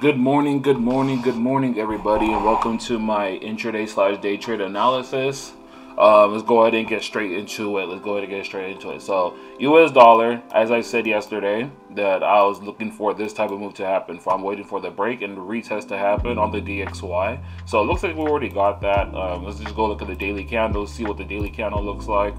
Good morning, everybody, and welcome to my intraday / day trade analysis. Let's go ahead and get straight into it. So, US dollar, as I said yesterday, that I was looking for this type of move to happen. I'm waiting for the break and the retest to happen on the DXY. So it looks like we already got that. Let's just go look at the daily candle, see what the daily candle looks like.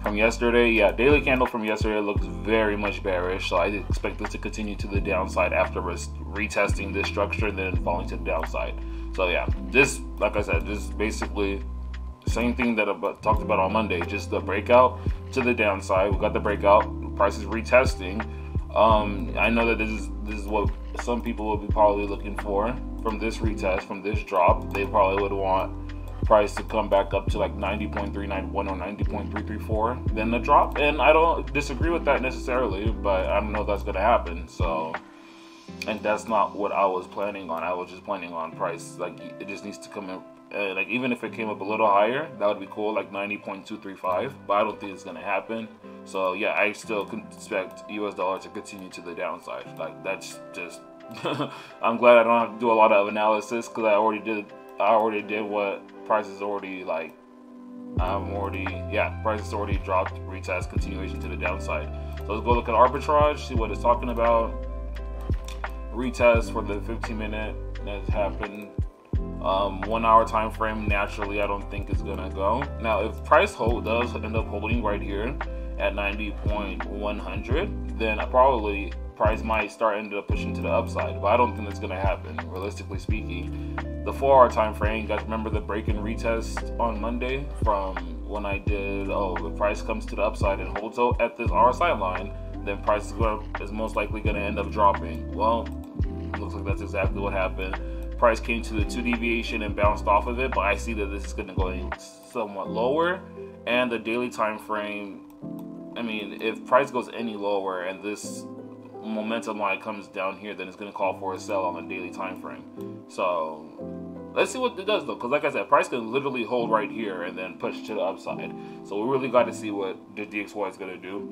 From yesterday, yeah, daily candle from yesterday looks very much bearish, so I expect this to continue to the downside after retesting this structure and then falling to the downside. So yeah, this, like I said, this is basically the same thing that I talked about on Monday, just the breakout to the downside. We got the breakout, price is retesting. I know that this is what some people will be probably looking for from this retest, from this drop. They probably would want price to come back up to like 90.391 or 90.334, then the drop. And I don't disagree with that necessarily, but I don't know if that's going to happen. So, and that's not what I was planning on. I was just planning on price, like it just needs to come in, like even if it came up a little higher, that would be cool, like 90.235, but I don't think it's going to happen. So yeah, I still expect US dollar to continue to the downside. Like that's just I'm glad I don't have to do a lot of analysis, because I already did what price is already like. Price has already dropped, retest, continuation to the downside. So let's go look at arbitrage, see what it's talking about. Retest for the 15-minute that's happened. 1 hour time frame, naturally I don't think it's gonna go. Now if price does end up holding right here at 90.100, then probably price might end up pushing to the upside, but I don't think that's gonna happen, realistically speaking. The 4 hour time frame, you guys remember the break and retest on Monday from when I did, the price comes to the upside and holds out at this RSI line, then price is most likely going to end up dropping. Well, it looks like that's exactly what happened. Price came to the 2 deviation and bounced off of it, but I see that this is going to go somewhat lower. And the daily time frame, I mean, if price goes any lower and this momentum line comes down here, then it's going to call for a sell on the daily time frame. So let's see what it does though, because like I said, price can literally hold right here and then push to the upside. So we really got to see what the DXY is going to do.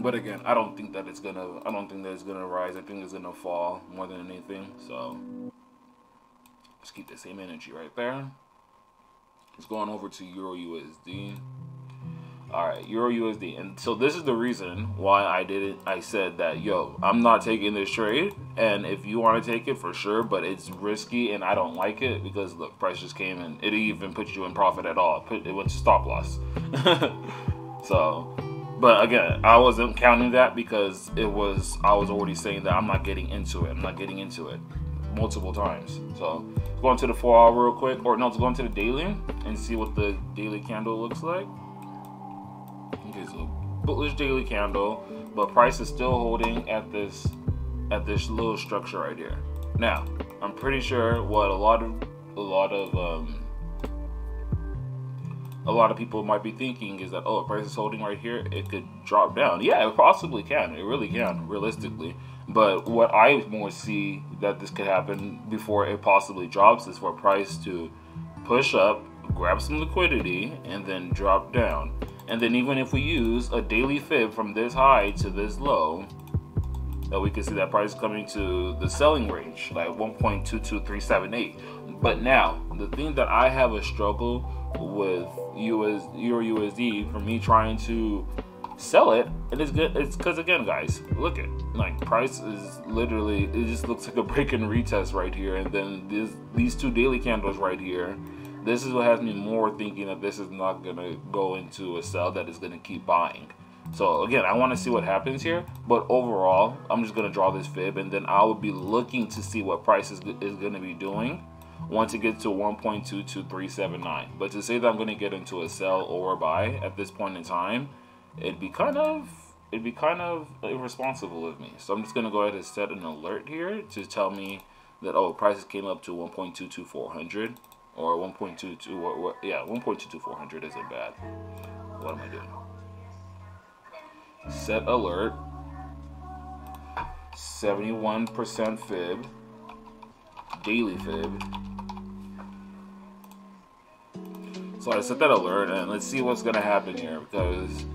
But again, I don't think that it's gonna rise. I think it's gonna fall more than anything. So let's keep the same energy right there. It's going over to EURUSD. Alright, EURUSD. And so this is the reason why I said that, yo, I'm not taking this trade. And if you want to take it, for sure, but it's risky and I don't like it, because the price just came in. It even put you in profit at all. It went to stop loss. So, but again, I wasn't counting that, because I was already saying that I'm not getting into it. I'm not getting into it multiple times. So let's go into the 4 hour real quick, or no, let's go into the daily and see what the daily candle looks like. Okay, so bullish daily candle, but price is still holding at this little structure right here. Now, I'm pretty sure what a lot of people might be thinking is that, oh, price is holding right here, it could drop down. Yeah, it possibly can. It really can, realistically. But what I more see that this could happen before it possibly drops is for price to push up, grab some liquidity, and then drop down. And then even if we use a daily fib from this high to this low, that we can see that price coming to the selling range, like 1.22378. But now, the thing that I have a struggle with EURUSD, for me trying to sell it, and it's good, it's because, again, guys, look at, like, price is literally, it just looks like a break and retest right here, and then these two daily candles right here. This is what has me more thinking that this is not going to go into a sell, that is going to keep buying. So again, I want to see what happens here, but overall, I'm just going to draw this fib, and then I will be looking to see what price is going to be doing once it gets to 1.22379. But to say that I'm going to get into a sell or a buy at this point in time, it'd be kind of irresponsible of me. So I'm just going to go ahead and set an alert here to tell me that, oh, prices came up to 1.22400. Or 1.22, yeah, 1.22400 isn't bad. What am I doing? Set alert. 71% fib. Daily fib. So I set that alert, and let's see what's gonna happen here, because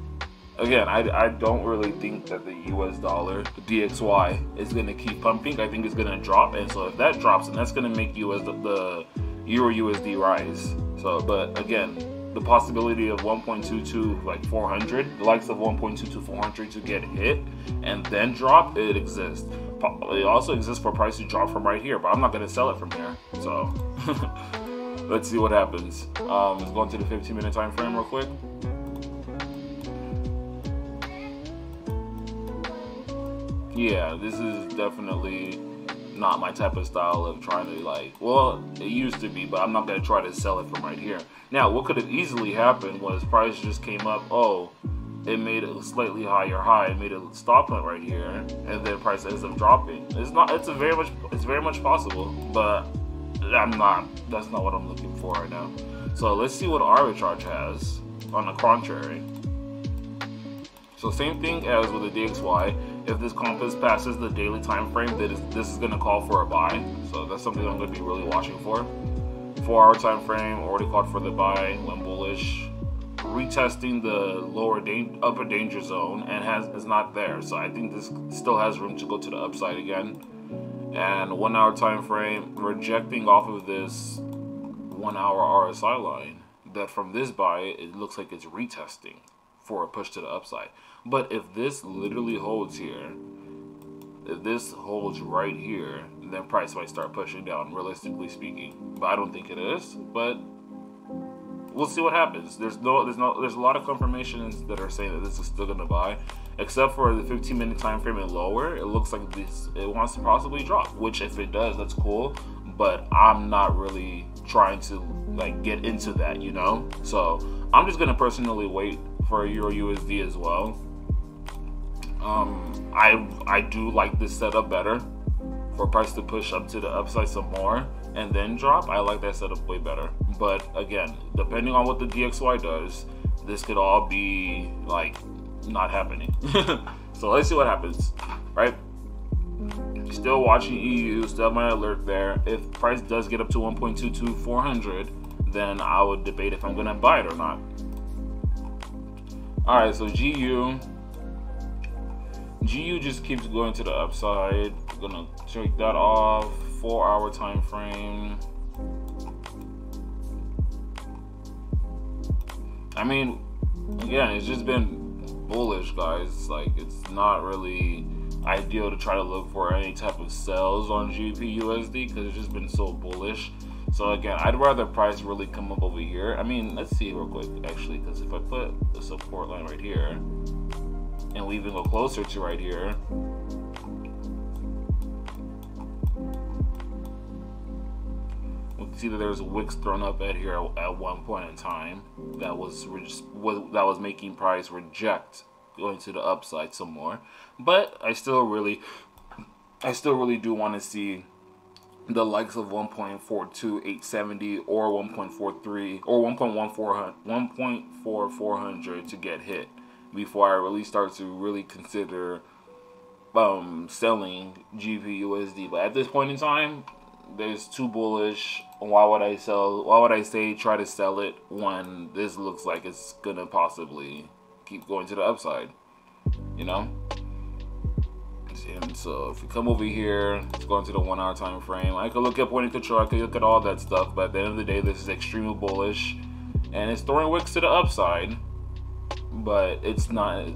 again, I don't really think that the US dollar, the DXY, is going to keep pumping. I think it's going to drop, and so if that drops, then that's going to make the EURUSD rise. So, but again, the possibility of 1.22 like 400, the likes of 1.22 400 to get hit and then drop, it exists. It also exists for price to drop from right here, but I'm not going to sell it from here. So let's see what happens. Let's go into the 15-minute time frame real quick. Yeah, this is definitely not my type of style of trying to, like, well, it used to be, but I'm not going to try to sell it from right here. Now, what could have easily happened was price just came up, oh, it made a slightly higher high, it made a stop point right here, and then price ends up dropping. It's very much possible, but that's not what I'm looking for right now. So let's see what arbitrage has on the contrary. So same thing as with the DXY. If this compass passes the daily time frame, this is going to call for a buy. So that's something I'm going to be really watching for. 4-hour time frame already called for the buy, went bullish, retesting the upper danger zone, and is not there. So I think this still has room to go to the upside again. And 1-hour time frame rejecting off of this 1-hour RSI line. That from this buy, it looks like it's retesting for a push to the upside. But if this literally holds here, if this holds right here, then price might start pushing down, realistically speaking. But I don't think it is. But we'll see what happens. There's a lot of confirmations that are saying that this is still gonna buy, except for the 15-minute time frame and lower. It looks like it wants to possibly drop. Which, if it does, that's cool. But I'm not really trying to like get into that, you know. So I'm just gonna personally wait for EURUSD as well. I do like this setup better, for price to push up to the upside some more and then drop. I like that setup way better. But again, depending on what the DXY does, this could all be like not happening. So let's see what happens, right? Still watching EU, still have my alert there. If price does get up to 1.22 400, then I would debate if I'm gonna buy it or not. All right, so GU just keeps going to the upside. Gonna take that off. 4-hour time frame. I mean, again, it's just been bullish, guys. Like, it's not really ideal to try to look for any type of sells on GPUSD because it's just been so bullish. So again, I'd rather price really come up over here. I mean, let's see real quick, actually, because if I put the support line right here, and we even go closer to right here, we can see that there's wicks thrown up at here at one point in time that was making price reject going to the upside some more. But I still really do want to see the likes of 1.42870 or 1.43 or 1.4400 to get hit before I really start to really consider selling GPUSD. But at this point in time, there's too bullish. Why would I sell? Why would I say try to sell it when this looks like it's gonna possibly keep going to the upside? You know. And so if you come over here, it's going to the 1-hour time frame. I could look at point of control. I could look at all that stuff. But at the end of the day, this is extremely bullish, and it's throwing wicks to the upside. But it's not.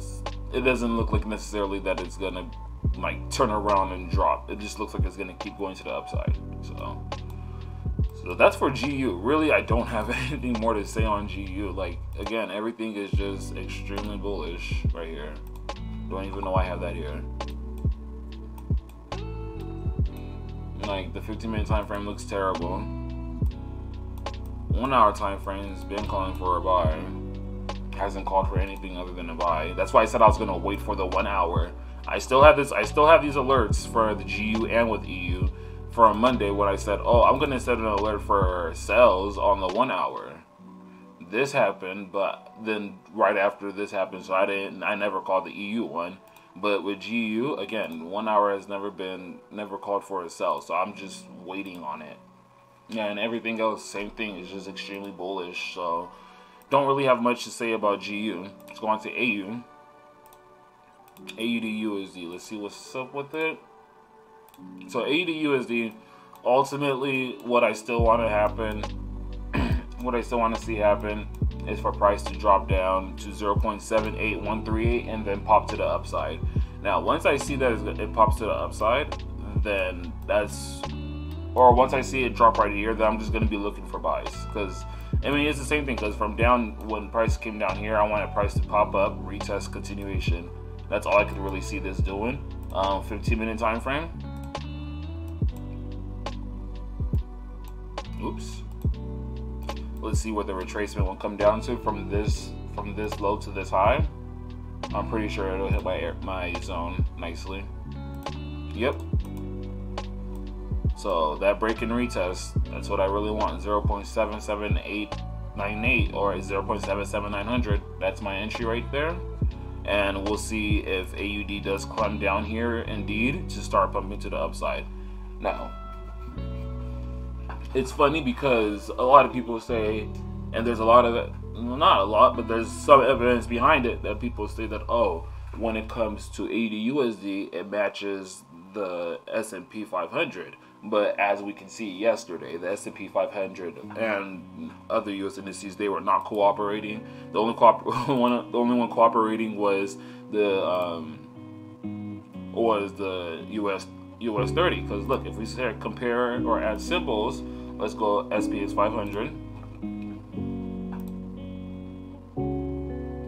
It doesn't look like necessarily that it's gonna like turn around and drop. It just looks like it's gonna keep going to the upside. So that's for GU. Really, I don't have anything more to say on GU. Like, again, everything is just extremely bullish right here. Don't even know I have that here. Like, the 15-minute time frame looks terrible. 1-hour time frame has been calling for a buy. Hasn't called for anything other than a buy. That's why I said I was gonna wait for the 1 hour. I still have these alerts for the GU and with EU for Monday when I said, oh, I'm gonna set an alert for sales on the 1 hour. This happened, but then right after this happened, so I never called the EU one. But with GU, again, 1 hour has never called for a sell, so I'm just waiting on it. Yeah, and everything else, same thing, is just extremely bullish. So don't really have much to say about GU. Let's go on to AU. AUDUSD. Let's see what's up with it. So AUDUSD, ultimately, what I still want to happen, what I still want to see happen is for price to drop down to 0.78138 and then pop to the upside. Now, once I see that it pops to the upside, then that's, or once I see it drop right here, then I'm just going to be looking for buys. Because, I mean, it's the same thing, because from down, when price came down here, I wanted price to pop up, retest, continuation. That's all I could really see this doing. 15-minute time frame. Oops. Let's see what the retracement will come down to from this low to this high. I'm pretty sure it'll hit my zone nicely. Yep. So that break and retest, that's what I really want. 0.77898 or 0.77900. That's my entry right there. And we'll see if AUD does climb down here indeed to start pumping to the upside. Now, it's funny because a lot of people say, and there's a lot of it, well, not a lot, but there's some evidence behind it that people say that, oh, when it comes to AUDUSD, it matches the S&P 500. But as we can see yesterday, the S&P 500 and other U.S. indices, they were not cooperating. The only one cooperating was the US 30. Because look, if we say compare or add symbols, let's go SPX 500.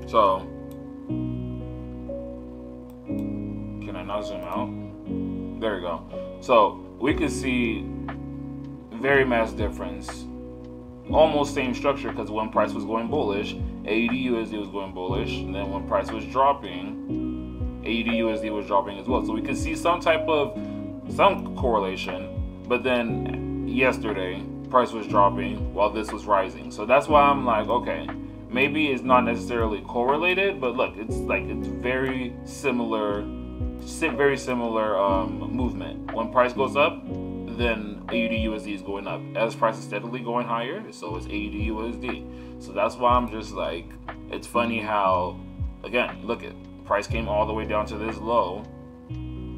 So, can I not zoom out? There we go. So we can see very mass difference. Almost same structure, because when price was going bullish, AUDUSD was going bullish, and then when price was dropping, AUDUSD was dropping as well. So we could see some correlation, but then yesterday price was dropping while this was rising. So that's why I'm like, okay, maybe it's not necessarily correlated, but look, it's very similar movement. When price goes up, then AUDUSD is going up. As price is steadily going higher, so is AUDUSD. So that's why I'm just like, it's funny how, again, look at price came all the way down to this low.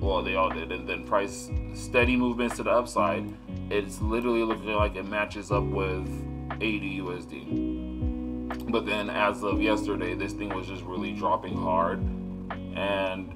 Well, they all did, and then price steady movements to the upside. It's literally looking like it matches up with AUDUSD. But then as of yesterday, this thing was just really dropping hard, and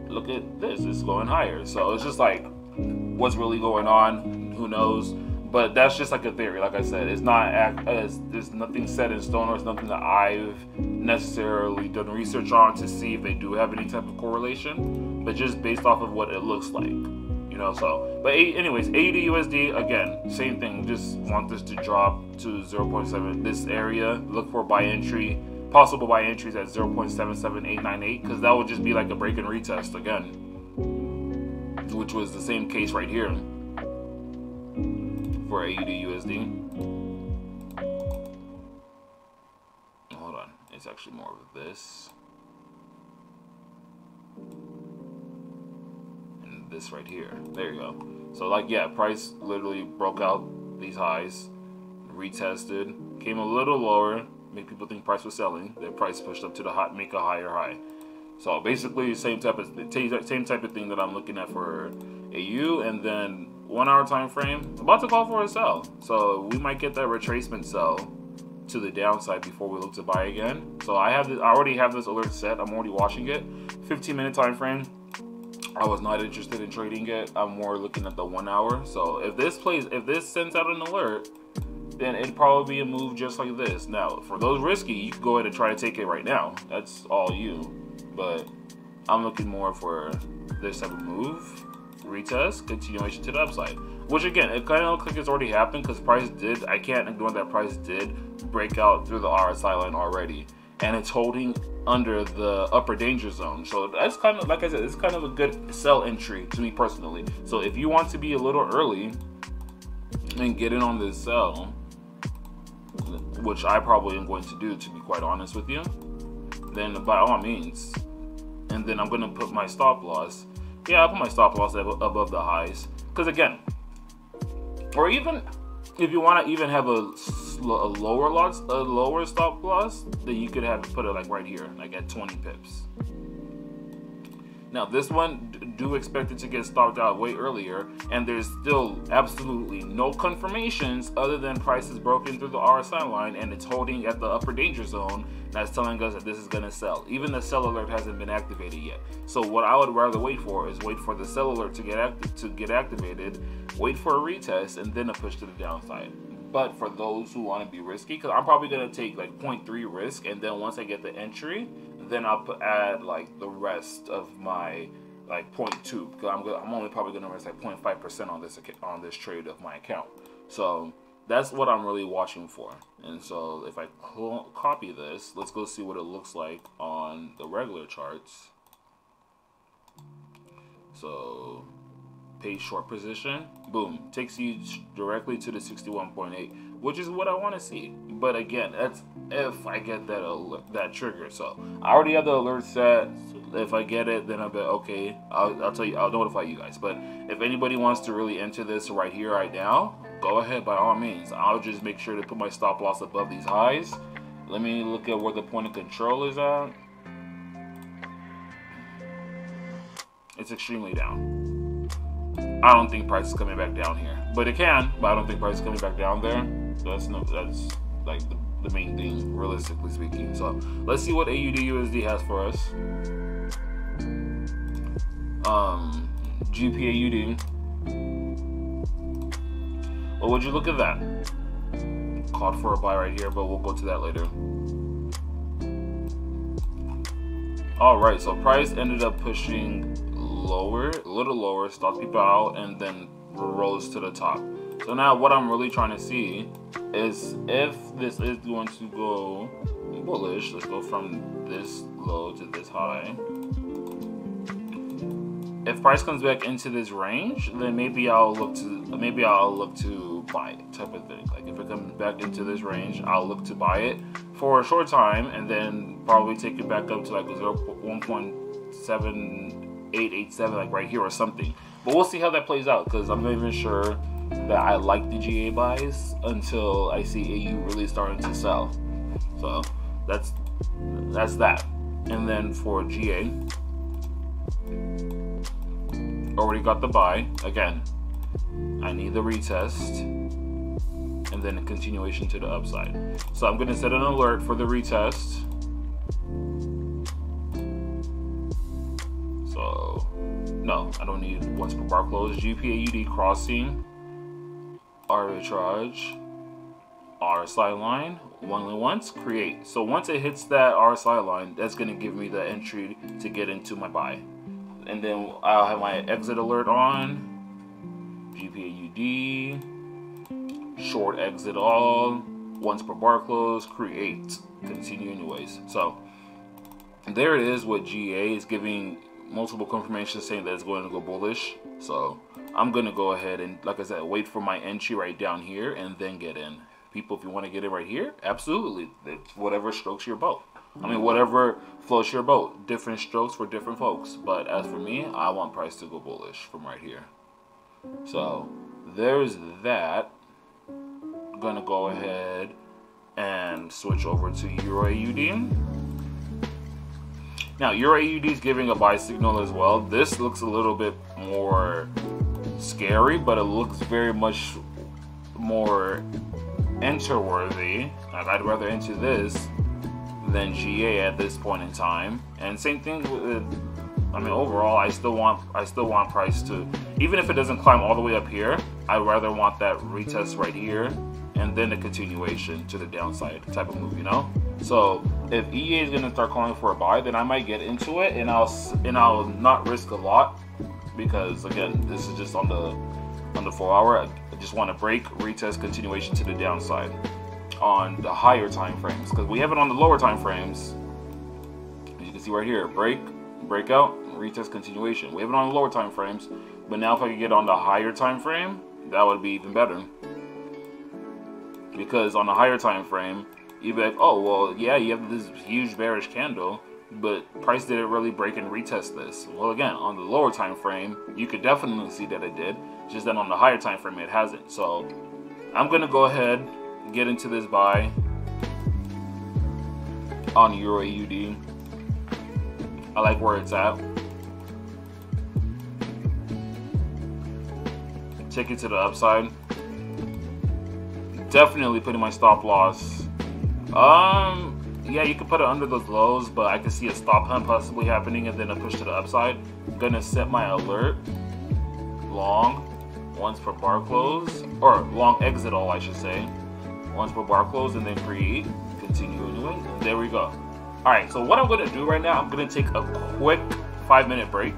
look at this, it's going higher. So it's just like, what's really going on? Who knows? But that's just like a theory. Like I said, it's not, there's nothing set in stone, or it's nothing that I've necessarily done research on to see if they do have any type of correlation, but just based off of what it looks like, you know. So, but anyways, AUDUSD, again, same thing. Just want this to drop to 0.7, this area. Look for buy entry, possible buy entries at 0.77898, because that would just be like a break and retest again, which was the same case right here for AUDUSD. Hold on, it's actually more of this and this right here. There you go. So like, yeah, price literally broke out these highs, retested, came a little lower, make people think price was selling, then price pushed up to the hot, make a higher high. So basically same type of thing that I'm looking at for AU. And then 1 hour time frame, about to call for a sell. So we might get that retracement sell to the downside before we look to buy again. So I already have this alert set. I'm already watching it. 15-minute time frame, I was not interested in trading it. I'm more looking at the 1 hour. So if this sends out an alert, then it'd probably be a move just like this. Now, for those risky, you can go ahead and try to take it right now. That's all you. But I'm looking more for this type of move, retest, continuation to the upside. Which again, it kind of looks like it's already happened, because price did, I can't ignore that price did break out through the RSI line already. And it's holding under the upper danger zone. So that's kind of, like I said, it's kind of a good sell entry to me personally. So if you want to be a little early and get in on this sell, which I probably am going to do, to be quite honest with you, then by all means. And then I'm going to put my stop loss. Yeah, I'll put my stop loss above the highs. Because again, or even if you want to even have a lower stop loss, then you could have put it like right here, like at 20 pips. Now this one, do expect it to get stopped out way earlier, and there's still absolutely no confirmations other than price is broken through the RSI line and it's holding at the upper danger zone. That's telling us that this is going to sell. Even the sell alert hasn't been activated yet. So what I would rather wait for is wait for the sell alert to get activated, wait for a retest, and then a push to the downside. But for those who want to be risky, because I'm probably going to take like 0.3 risk, and then once I get the entry, then I'll add like the rest of my like 0.2, because I'm only probably going to risk like 0.5% on this trade of my account. So that's what I'm really watching for. And so if I copy this, let's go see what it looks like on the regular charts. So page short position, boom, takes you directly to the 61.8, which is what I want to see. But again, that's if I get that trigger. So I already have the alert set. If I get it, then I'll be okay. I'll tell you, I'll notify you guys. But if anybody wants to really enter this right here, right now, go ahead by all means. I'll just make sure to put my stop loss above these highs. Let me look at where the point of control is at. It's extremely down. I don't think price is coming back down here, but it can. But I don't think price is coming back down there. So that's like the main thing, realistically speaking. So let's see what AUDUSD has for us. GPAUD. Well, would you look at that? Called for a buy right here, but we'll go to that later. Alright, so price ended up pushing lower, a little lower, stopped people out, and then rose to the top. So now what I'm really trying to see is if this is going to go bullish. Let's go from this low to this high. If price comes back into this range, then maybe I'll look to buy it, type of thing. Like if it comes back into this range, I'll look to buy it for a short time and then probably take it back up to like 1.7887, like right here or something. But we'll see how that plays out, because I'm not even sure that I like the GA buys until I see AU really starting to sell. So that's that. And then for GA, already got the buy. Again, I need the retest and then a continuation to the upside. So I'm going to set an alert for the retest. So no, I don't need once per bar close. GPAUD crossing, arbitrage, RSI line, once, create. So once it hits that RSI line, that's going to give me the entry to get into my buy. And then I'll have my exit alert on, GPAUD, short exit all, once per bar close, create, continue anyways. So there it is with GA. Is giving multiple confirmations saying that it's going to go bullish. So I'm going to go ahead and, like I said, wait for my entry right down here and then get in. People, if you want to get in right here, absolutely. It's whatever strokes your boat. I mean, whatever floats your boat. Different strokes for different folks. But as for me, I want price to go bullish from right here. So there's that. I'm going to go ahead and switch over to EURAUD. Now, EURAUD is giving a buy signal as well. This looks a little bit more scary, but it looks very much more enter-worthy. Like, I'd rather enter this than GA at this point in time. And same thing with, I mean, overall, I still want price to, even if it doesn't climb all the way up here, I'd rather want that retest right here and then a continuation to the downside type of move, you know? So if EA is gonna start calling for a buy, then I might get into it, and I'll not risk a lot, because again, this is just on the 4 hour. I just want to break, retest, continuation to the downside on the higher time frames, because we have it on the lower time frames. As you can see right here, breakout, retest, continuation. We have it on the lower time frames, but now if I could get on the higher time frame, that would be even better. Because on the higher time frame, you'd be like, oh, well, yeah, you have this huge bearish candle, but price didn't really break and retest this. Well, again, on the lower time frame, you could definitely see that it did, just that on the higher time frame, it hasn't. So I'm going to go ahead, get into this buy on EURAUD. I like where it's at. take it to the upside. Definitely putting my stop loss. Yeah, you can put it under those lows, but I can see a stop hunt possibly happening and then a push to the upside. I'm gonna set my alert long once per bar close, or long exit all I should say, once per bar close, and then create, continue anyway. And there we go. All right, so what I'm gonna do right now, I'm gonna take a quick 5-minute break,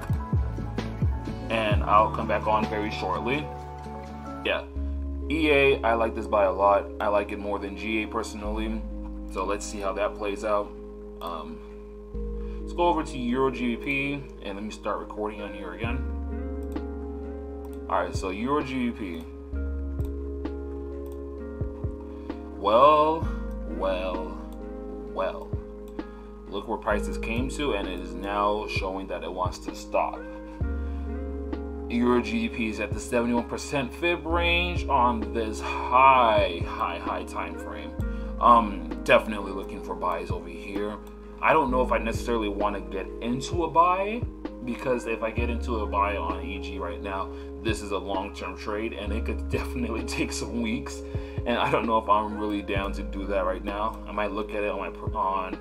and I'll come back on very shortly. Yeah, EA, I like this buy a lot. I like it more than GA personally. So let's see how that plays out. Let's go over to EURGBP and let me start recording on here again. Alright, so EURGBP. Well. Look where prices came to, and it is now showing that it wants to stop. EURGBP is at the 71% fib range on this high time frame. Definitely looking for buys over here. I don't know if I necessarily want to get into a buy, because if I get into a buy on EG right now, this is a long-term trade and it could definitely take some weeks, and I don't know if I'm really down to do that right now. I might look at it on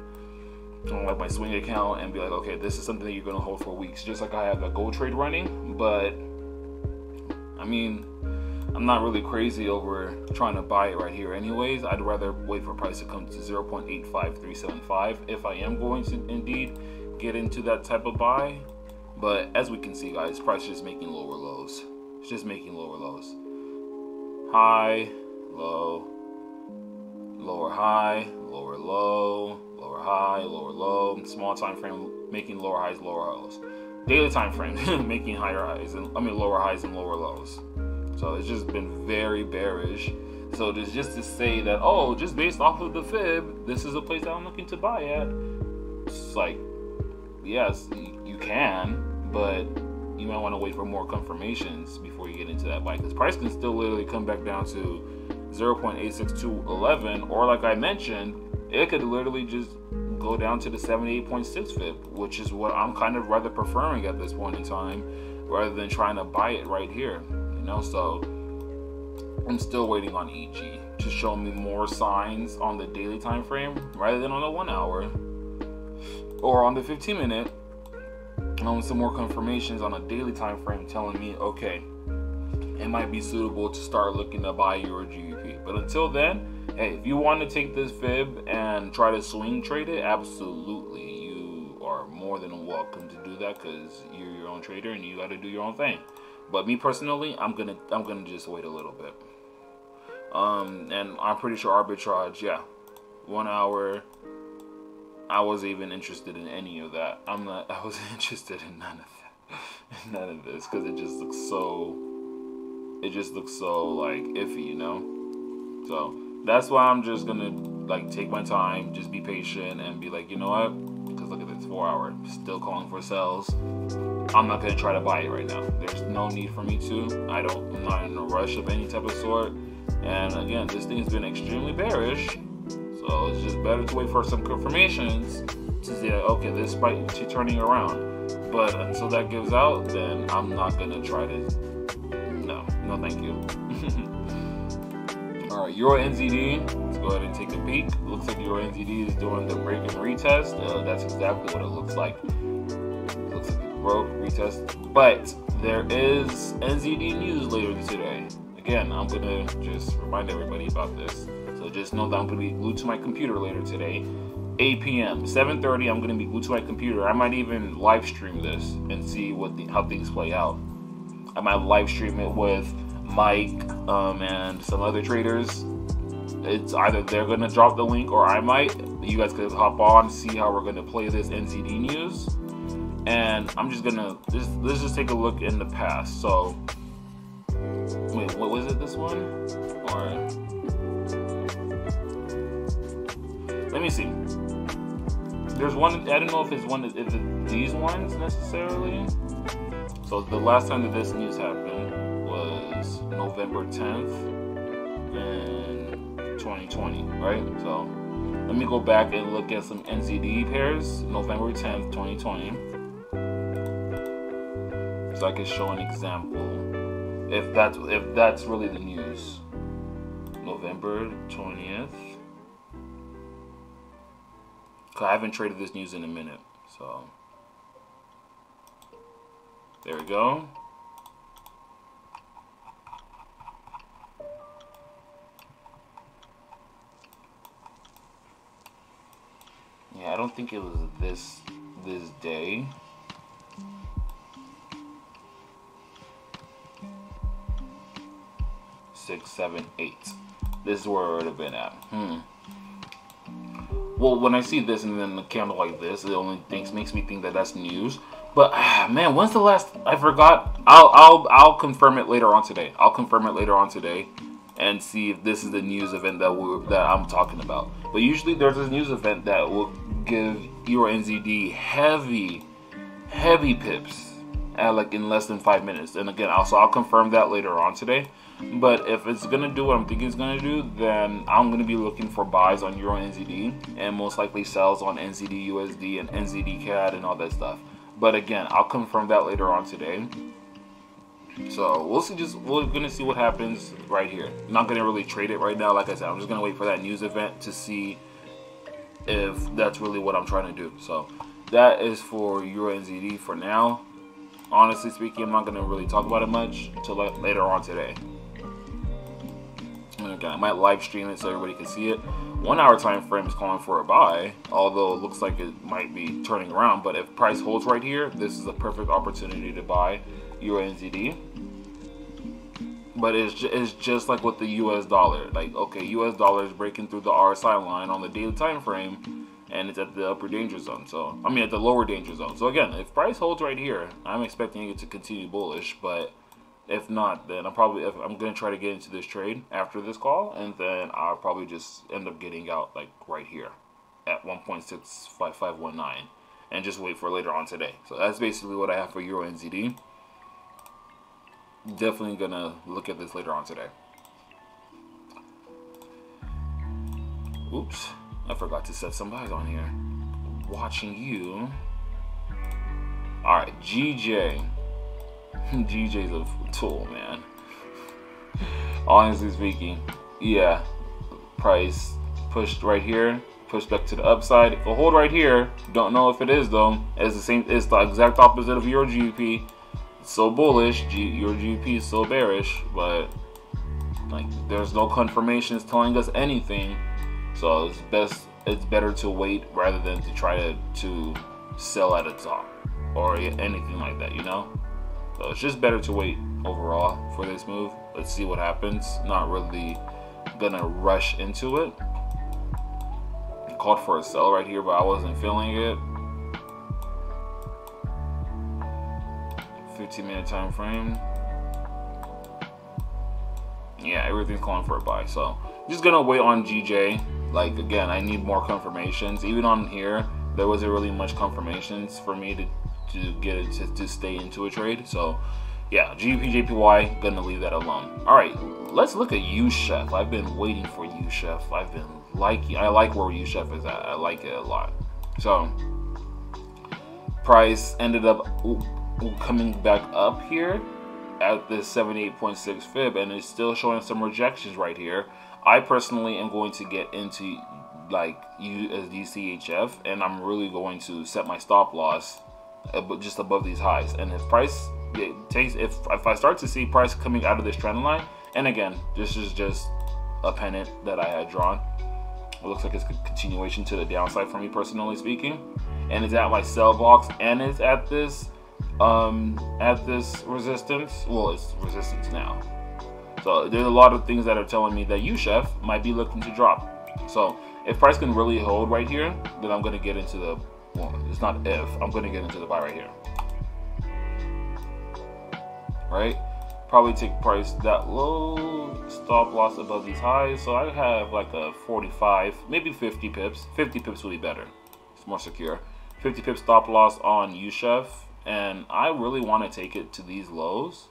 like my swing account and be like, okay, this is something that you're gonna hold for weeks, just like I have a gold trade running. But I mean, I'm not really crazy over trying to buy it right here anyways. I'd rather wait for price to come to 0.85375 if I am going to indeed get into that type of buy. But as we can see, guys, price is just making lower lows. It's just making lower lows. High, low, lower high, lower low, lower high, lower low. Small time frame making lower highs, lower lows. Daily time frame making higher highs, and lower highs and lower lows. So it's just been very bearish. So there's just to say that, oh, just based off of the fib, this is a place that I'm looking to buy at. It's like, yes, you can, but you might want to wait for more confirmations before you get into that buy, because price can still literally come back down to 0.86211, or like I mentioned, it could literally just go down to the 78.6 fib, which is what I'm kind of rather preferring at this point in time, rather than trying to buy it right here. You know, so I'm still waiting on EG to show me more signs on the daily time frame rather than on the 1 hour or on the 15-minute. I want some more confirmations on a daily time frame telling me, okay, it might be suitable to start looking to buy EURGBP. But until then, hey, if you want to take this fib and try to swing trade it, absolutely, you are more than welcome to do that, because you're your own trader and you got to do your own thing. But me personally, I'm gonna just wait a little bit. And I'm pretty sure arbitrage, yeah, 1 hour. I wasn't even interested in any of that. I wasn't interested in none of that, none of this, because it just looks so like iffy, you know. So that's why I'm just gonna like take my time, just be patient, and be like, you know what? Because look at this, 4 hour, still calling for sells. I'm not gonna try to buy it right now. There's no need for me to. I'm not in a rush of any type of sort. And again, this thing has been extremely bearish, so it's just better to wait for some confirmations to say, okay, this might be turning around. But until that gives out, then I'm not gonna try to. No, thank you. All right, EURNZD. Let's go ahead and take a peek. Looks like EURNZD is doing the break and retest. That's exactly what it looks like. Broke, retest, but there is NZD news later today. Again, I'm gonna just remind everybody about this. So just know that I'm gonna be glued to my computer later today, 8 p.m., 7:30. I'm gonna be glued to my computer. I might even live stream this and see how things play out. I might live stream it with Mike and some other traders. It's either they're gonna drop the link or I might. You guys could hop on, see how we're gonna play this NZD news. And I'm just gonna let's just take a look in the past. So wait, what was it, this one? Or let me see. There's one, I don't know if it's these ones necessarily. So the last time that this news happened was November 10th in 2020, right? So let me go back and look at some NZD pairs, November 10th, 2020. So I can show an example. if that's really the news. November 20th. I haven't traded this news in a minute, so there we go. Yeah, I don't think it was this day. Six, 7, 8. This is where it would have been at. Well, when I see this and then a candle like this, it only makes me think that that's news. But man, when's the last? I forgot. I'll confirm it later on today. I'll confirm it later on today, and see if this is the news event that I'm talking about. But usually there's this news event that will give EURNZD heavy pips at like in less than 5 minutes. And again, I'll confirm that later on today. But if it's gonna do what I'm thinking it's gonna do, then I'm gonna be looking for buys on EURNZD and most likely sells on NZD/USD and NZD/CAD and all that stuff. But again, I'll confirm that later on today. So we'll see. We're gonna see what happens right here. I'm not gonna really trade it right now. Like I said, I'm just gonna wait for that news event to see if that's really what I'm trying to do. So that is for EURNZD for now. Honestly speaking, I'm not gonna really talk about it much until later on today. And again, I might live stream it so everybody can see it. 1 hour time frame is calling for a buy, although it looks like it might be turning around. But if price holds right here, this is a perfect opportunity to buy EURNZD. But it's just like with the US dollar. Like, okay, US dollar is breaking through the RSI line on the daily time frame, and it's at the upper danger zone. So I mean at the lower danger zone. So again, if price holds right here, I'm expecting it to continue bullish. But if not, then I'm gonna try to get into this trade after this call, and then I'll probably just end up getting out like right here at 1.65519 and just wait for later on today. So that's basically what I have for EURNZD. Definitely gonna look at this later on today. Oops, I forgot to set some buys on here. Watching you. All right, GJ. GJ's a tool, man. Honestly speaking, yeah. Price pushed right here, pushed back to the upside. If a hold right here, don't know if it is though. It's the exact opposite of EURGBP. It's so bullish. EURGBP is so bearish, but like there's no confirmations telling us anything. So it's better to wait rather than to try to sell at a top or anything like that, you know. So it's just better to wait overall for this move. Let's see what happens. Not really gonna rush into it. Called for a sell right here, but I wasn't feeling it. 15-minute time frame. Yeah, everything's calling for a buy. So just gonna wait on GJ. Like again, I need more confirmations. Even on here, there wasn't really much confirmations for me to get it to stay into a trade. So yeah, GBPJPY, gonna leave that alone. All right, let's look at USDCHF. I've been waiting for USDCHF. I like where USDCHF is at. I like it a lot. So price ended up coming back up here at this 78.6 fib, and it's still showing some rejections right here. I personally am going to get into like USDCHF, and I'm really going to set my stop loss just above these highs. And if price if I start to see price coming out of this trend line, and again, this is just a pennant that I had drawn. It looks like it's a continuation to the downside for me personally speaking, and it's at my sell box, and it's at this resistance. Well, it's resistance now. So there's a lot of things that are telling me that USDCHF might be looking to drop. So if price can really hold right here, then I'm going to get into the, well, it's not if, I'm going to get into the buy right here. Right? Probably take price that low, stop loss above these highs. So I have like a 45, maybe 50 pips. 50 pips will be better. It's more secure. 50 pips stop loss on USDCHF, and I really want to take it to these lows,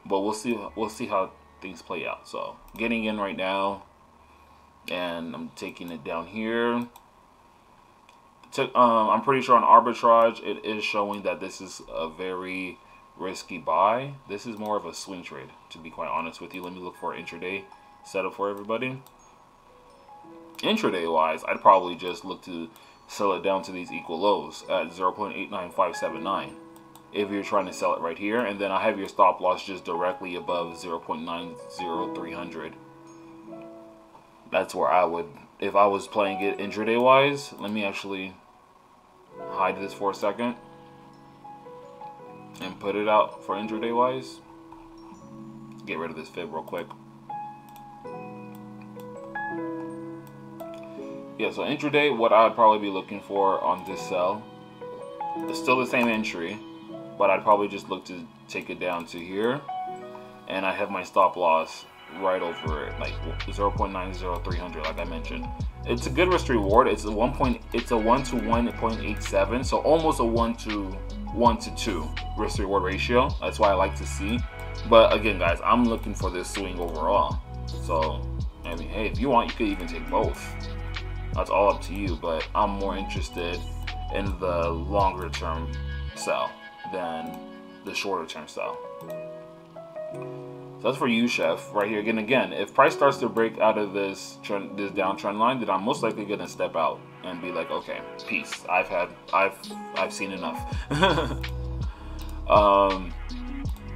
but we'll see how things play out. So getting in right now, and I'm taking it down here. I'm pretty sure on arbitrage it is showing that this is a very risky buy. This is more of a swing trade, to be quite honest with you. Let me look for an intraday setup for everybody. Intraday wise, I'd probably just look to sell it down to these equal lows at 0.89579 if you're trying to sell it right here, and then I have your stop loss just directly above 0.90300. That's where I would, if I was playing it intraday wise. Let me actually hide this for a second and put it out for intraday wise. Get rid of this fib real quick. Yeah, so intraday, what I would probably be looking for on this sell, it's still the same entry, but I'd probably just look to take it down to here, and I have my stop loss right over it, like 0.90300, like I mentioned. It's a good risk reward. It's a 1 to 1.87, so almost a 1 to 2 risk reward ratio. That's why I like to see. But again, guys, I'm looking for this swing overall. So I mean, hey, if you want, you could even take both. That's all up to you, but I'm more interested in the longer term sell than the shorter term sell. So that's for USDCHF right here. Again, if price starts to break out of this downtrend line, then I'm most likely gonna step out and be like, okay, peace. I've seen enough.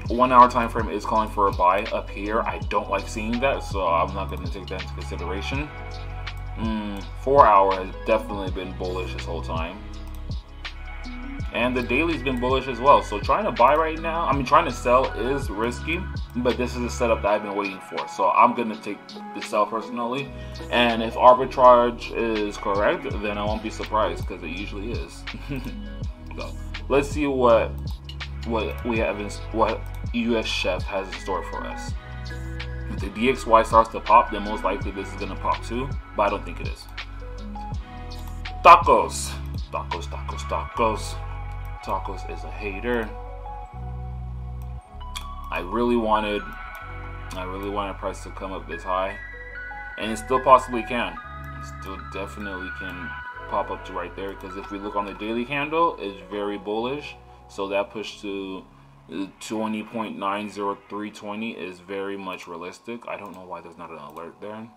1 hour time frame is calling for a buy up here. I don't like seeing that, so I'm not gonna take that into consideration. 4 hour has definitely been bullish this whole time, and the daily's been bullish as well. So trying to buy right now, I mean trying to sell is risky, but this is a setup that I've been waiting for, so I'm gonna take the sell personally. And if arbitrage is correct, then I won't be surprised, because it usually is. So let's see what we have in, what USDCHF has in store for us. If the DXY starts to pop, then most likely this is gonna pop too, but I don't think it is. Tacos is a hater. I really wanted price to come up this high, and it still possibly can. It still definitely can pop up to right there, because if we look on the daily candle, it's very bullish. So that push to 20.90320 is very much realistic. I don't know why there's not an alert there.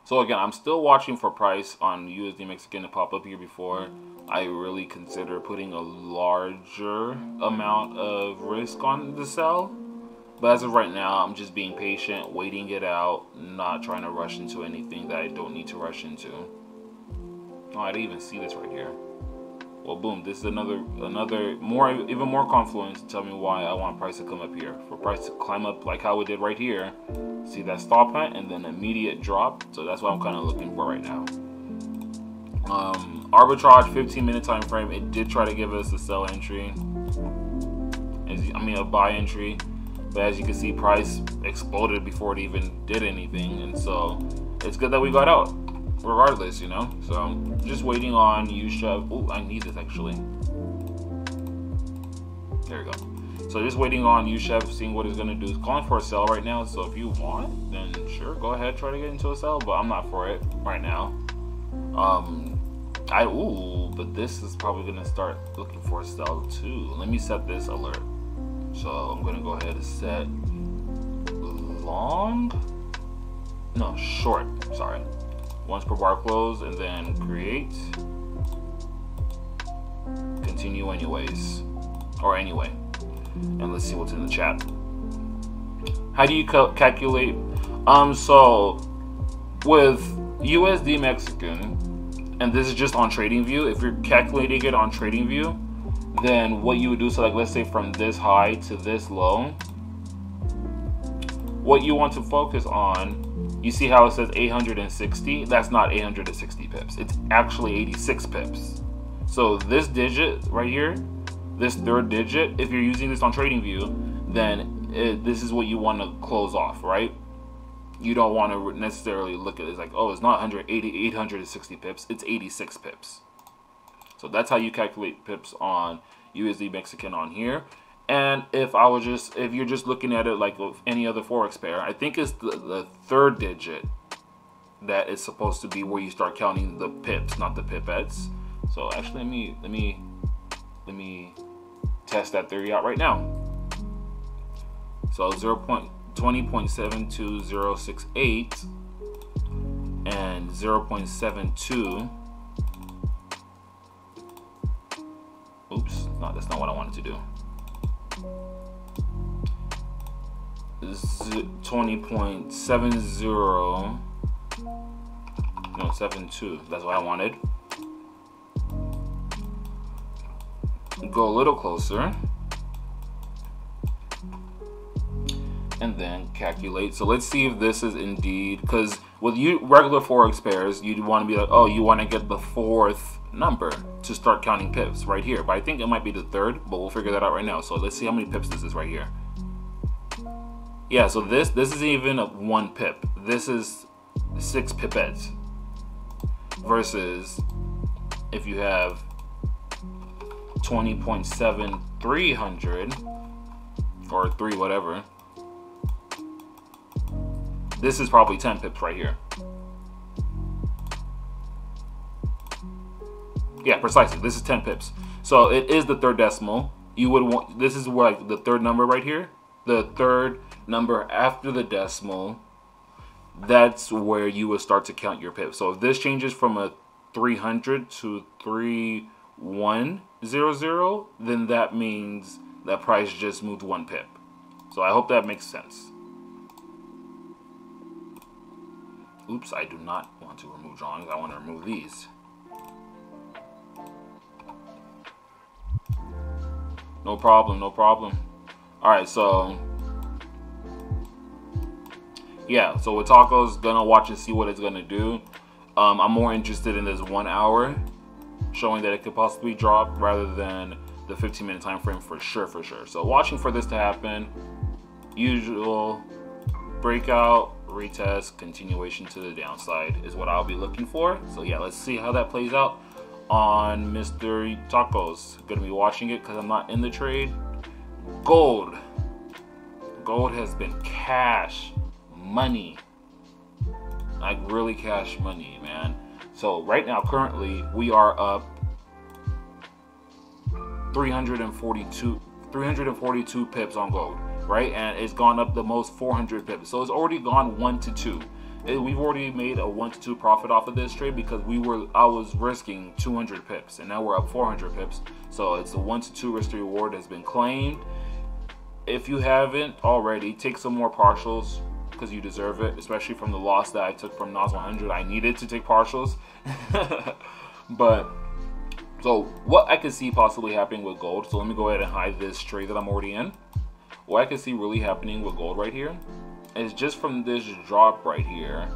So again, I'm still watching for price on USDMXN to pop up here before I really consider putting a larger amount of risk on the sell. But as of right now, I'm just being patient, waiting it out, not trying to rush into anything that I don't need to rush into. Oh, I didn't even see this right here. Well, boom, this is another even more confluence to tell me why I want price to come up here. For price to climb up like how it did right here. See that stop hunt and then immediate drop. So that's what I'm kind of looking for right now. Arbitrage 15-minute time frame. It did try to give us a sell entry. A buy entry. But as you can see, price exploded before it even did anything. And so it's good that we got out, regardless, you know. So just waiting on USDCHF. Oh, I need this actually. There we go. So just waiting on USDCHF, seeing what it's gonna do. It's calling for a sell right now. So if you want, then sure, go ahead, try to get into a sell. But I'm not for it right now. But this is probably gonna start looking for a sell too. Let me set this alert. So I'm gonna go ahead and set short. Sorry. Once per bar close, and then create, continue anyways, or anyway. And let's see what's in the chat. How do you calculate? So with USD Mexican, and this is just on TradingView, if you're calculating it on TradingView, then what you would do, so like let's say from this high to this low, what you want to focus on, you see how it says 860? That's not 860 pips. It's actually 86 pips. So this digit right here, this third digit, if you're using this on TradingView, then this is what you want to close off, right? You don't want to necessarily look at it as like, oh, it's not 860 pips. It's 86 pips. So that's how you calculate pips on USD Mexican on here. And if you're just looking at it like any other forex pair, I think it's the third digit that is supposed to be where you start counting the pips, not the pipettes. So actually, let me test that theory out right now. So 20.72068 and 0.72. Oops, no, that's not what I wanted to do. 20.70, no, 72, that's what I wanted. Go a little closer and then calculate. So let's see if this is indeed, because with you regular forex pairs, you'd want to be like, oh, you want to get the fourth number to start counting pips right here, but I think it might be the third, but we'll figure that out right now. So let's see how many pips this is right here. Yeah, so this isn't even a 1 pip. This is 6 pipettes versus if you have 20.7300 or 3 whatever, this is probably 10 pips right here. Yeah, precisely, this is 10 pips. So it is the third decimal. You would want, this is like the third number right here, the third number after the decimal. That's where you would start to count your pips. So if this changes from a 300 to 3100, then that means that price just moved 1 pip. So I hope that makes sense. Oops, I do not want to remove drawings. I want to remove these. No problem, no problem. All right, so yeah, so with Taco's gonna watch and see what it's gonna do. I'm more interested in this 1 hour showing that it could possibly drop rather than the 15-minute time frame for sure. So watching for this to happen. Usual breakout, retest, continuation to the downside is what I'll be looking for. So yeah, let's see how that plays out on Mr. Taco's. Gonna be watching it because I'm not in the trade. Gold has been cash money, like really cash money, man. So right now, currently, we are up 342 pips on gold, right? And it's gone up the most 400 pips. So it's already gone 1 to 2. We've already made a 1 to 2 profit off of this trade because I was risking 200 pips, and now we're up 400 pips. So it's a 1 to 2 risk to reward has been claimed. If you haven't already, take some more partials because you deserve it, especially from the loss that I took from NOS 100. I needed to take partials. But so what I could see possibly happening with gold, so let me go ahead and hide this trade that I'm already in. What I could see really happening with gold right here is just from this drop right here,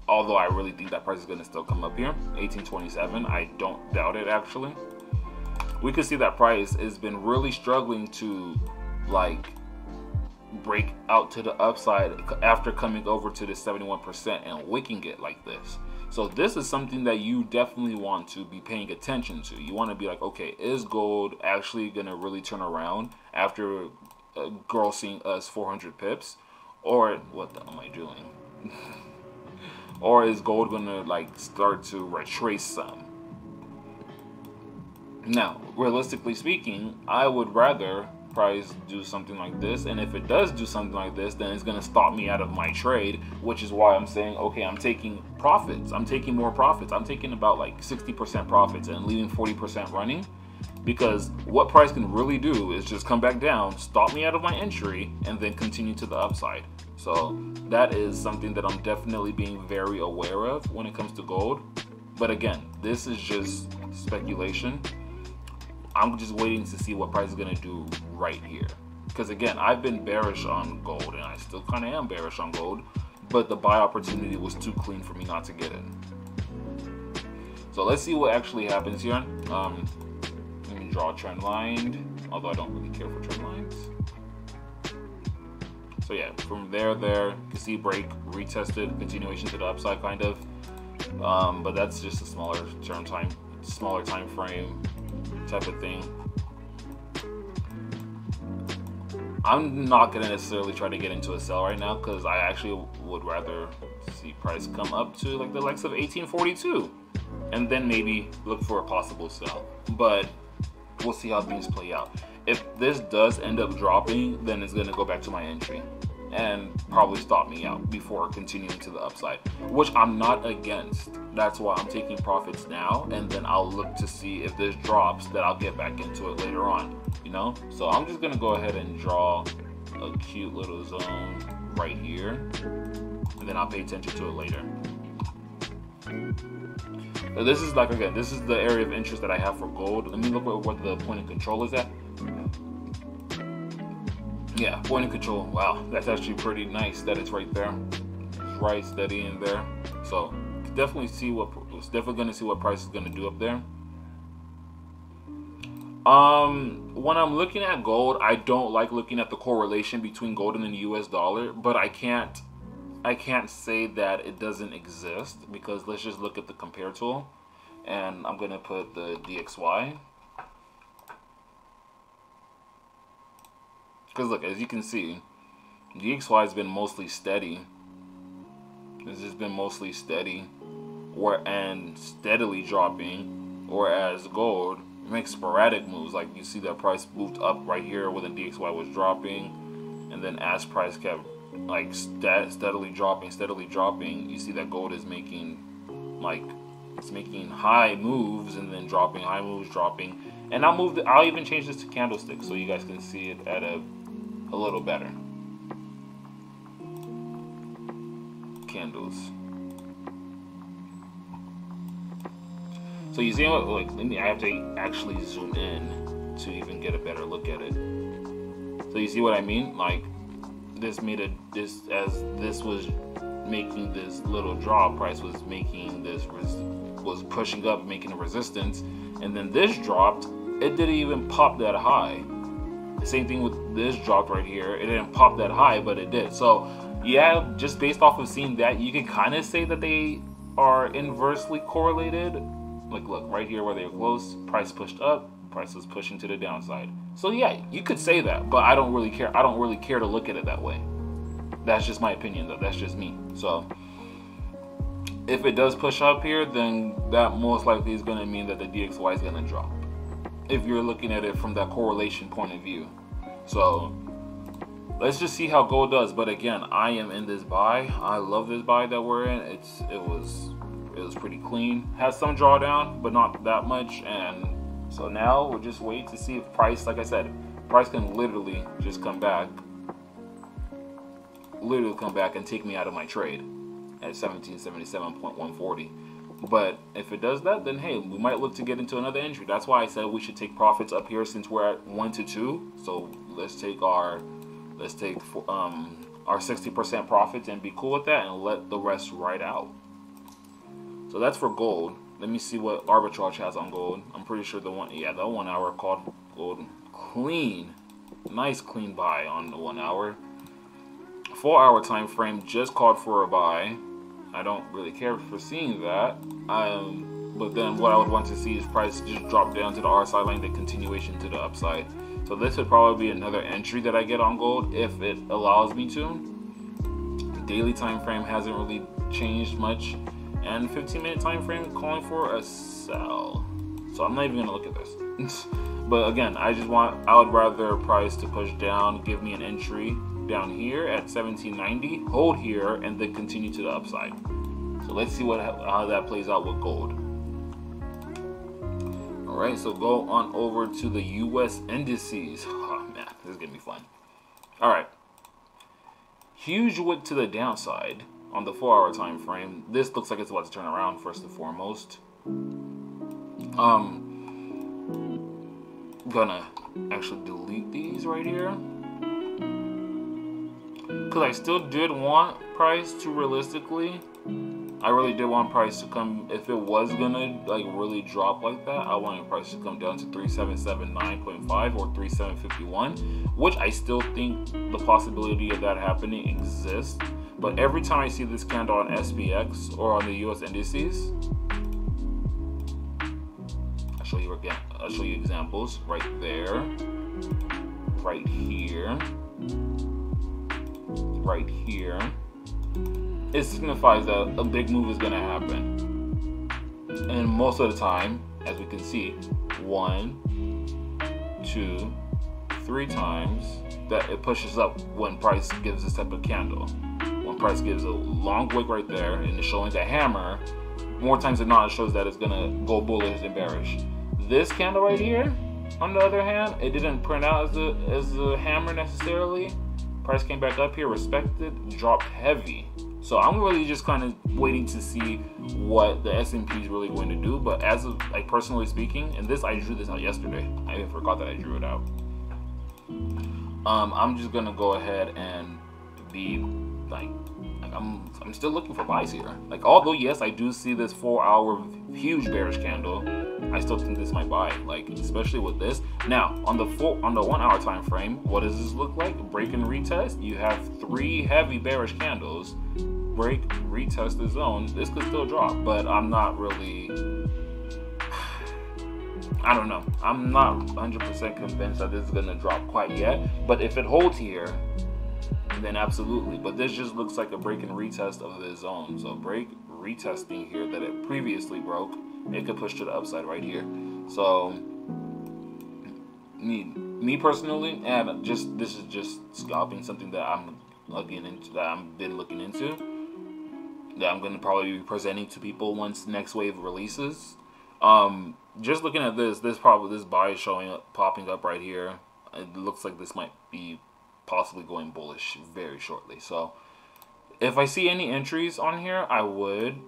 although I really think that price is going to still come up here, 1827. I don't doubt it, actually. We could see that price has been really struggling to like break out to the upside after coming over to the 71% and wicking it like this. So this is something that you definitely want to be paying attention to. You want to be like, okay, is gold actually going to really turn around after grossing us 400 pips? Or what the hell am I doing? Or is gold going to like start to retrace some? Now, realistically speaking, I would rather price do something like this, and if it does do something like this, then it's going to stop me out of my trade, which is why I'm saying, okay, I'm taking profits. I'm taking more profits. I'm taking about like 60% profits and leaving 40% running, because what price can really do is just come back down, stop me out of my entry, and then continue to the upside. So that is something that I'm definitely being very aware of when it comes to gold. But again, this is just speculation. I'm just waiting to see what price is going to do right here. Because again, I've been bearish on gold, and I still kind of am bearish on gold, but the buy opportunity was too clean for me not to get in. So let's see what actually happens here. Let me draw a trend line, although I don't really care for trend lines. So yeah, from there, you can see break, retested, continuation to the upside kind of. But that's just a smaller time frame type of thing. I'm not gonna necessarily try to get into a sell right now because I actually would rather see price come up to like the likes of 1842 and then maybe look for a possible sell. But we'll see how things play out. If this does end up dropping, then it's going to go back to my entry and probably stop me out before continuing to the upside, which I'm not against. That's why I'm taking profits now, and then I'll look to see if this drops, that I'll get back into it later on, you know? So I'm just gonna go ahead and draw a cute little zone right here, and then I'll pay attention to it later. So this is like, again, this is the area of interest that I have for gold. Let me look at what the point of control is at. Yeah, point of control. Wow, that's actually pretty nice that it's right there. It's right steady in there. So definitely see what it's definitely going to see what price is going to do up there. When I'm looking at gold, I don't like looking at the correlation between gold and the US dollar, but I can't say that it doesn't exist, because let's just look at the compare tool, and I'm going to put the DXY. Because look, as you can see, DXY has been mostly steady. This has been mostly steady, and steadily dropping, whereas gold makes sporadic moves. Like you see that price moved up right here when the DXY was dropping, and then as price kept like steadily dropping, you see that gold is making it's making high moves and then dropping, high moves, dropping. And I'll even change this to candlesticks so you guys can see it at a little better. Candles. So you see what, like, I have to actually zoom in to even get a better look at it. So you see what I mean? Like this as this was making this little drop, price was making this was pushing up, making a resistance, and then this dropped. It didn't even pop that high. Same thing with this drop right here. It didn't pop that high, but it did. So yeah, just based off of seeing that, you can kind of say that they are inversely correlated. Like look, right here where they're close, price pushed up, price was pushing to the downside. So yeah, you could say that, but I don't really care. I don't really care to look at it that way. That's just my opinion though. That's just me. So if it does push up here, then that most likely is going to mean that the DXY is going to drop, if you're looking at it from that correlation point of view. So let's just see how gold does. But again, I am in this buy. I love this buy that we're in. It was pretty clean. Has some drawdown, but not that much. And so now we'll just wait to see if price, like I said, price can literally just come back and take me out of my trade at 1777.140. But if it does that, then hey, we might look to get into another entry. That's why I said we should take profits up here since we're at 1 to 2. So let's take our 60% profits and be cool with that, and let the rest ride out. So that's for gold. Let me see what arbitrage has on gold. I'm pretty sure the 1 hour called gold clean, nice clean buy on the 1 hour. 4 hour time frame just called for a buy. I don't really care for seeing that. But then what I would want to see is price just drop down to the RSI line, the continuation to the upside. So this would probably be another entry that I get on gold if it allows me to. The daily time frame hasn't really changed much, and 15-minute time frame calling for a sell. So I'm not even gonna look at this. But again, I would rather price to push down, give me an entry down here at 1790, hold here, and then continue to the upside. So let's see how that plays out with gold. All right, so go on over to the US indices. Oh man, this is gonna be fun. All right, huge wick to the downside on the 4 hour time frame. This looks like it's about to turn around first and foremost. Gonna actually delete these right here, because I still did want price to realistically, I really did want price to come, if it was gonna like really drop like that, I wanted price to come down to 3779.5 or 3751, which I still think the possibility of that happening exists. But every time I see this candle on SPX or on the US indices, I'll show you examples right there, right here, right here. It signifies that a big move is going to happen. And most of the time, as we can see, 1, 2, 3 times that it pushes up when price gives this type of candle. When price gives a long wick right there and it's showing the hammer, more times than not it shows that it's gonna go bullish and bearish. This candle right here, on the other hand, it didn't print out as a hammer necessarily. Price came back up here, respected, dropped heavy. So I'm really just kind of waiting to see what the S&P is really going to do. But as of, like, personally speaking, and this, I drew this out yesterday. I even forgot that I drew it out. I'm just gonna go ahead and be like I'm still looking for buys here. Like, although yes, I do see this 4-hour huge bearish candle, I still think this might buy, like, especially with this. Now on the 1 hour time frame, what does this look like? Break and retest. You have 3 heavy bearish candles. Break, retest the zone. This could still drop, but I'm not really, I don't know. I'm not 100% convinced that this is gonna drop quite yet. But if it holds here, then absolutely. But this just looks like a break and retest of the zone. So break, retesting here that it previously broke, it could push to the upside right here. So me personally, and this is just scalping, something that I'm looking into, that I've been looking into, that I'm gonna probably be presenting to people once next wave releases. Just looking at this buy is showing up, popping up right here. It looks like this might be possibly going bullish very shortly. So if I see any entries on here, I'll be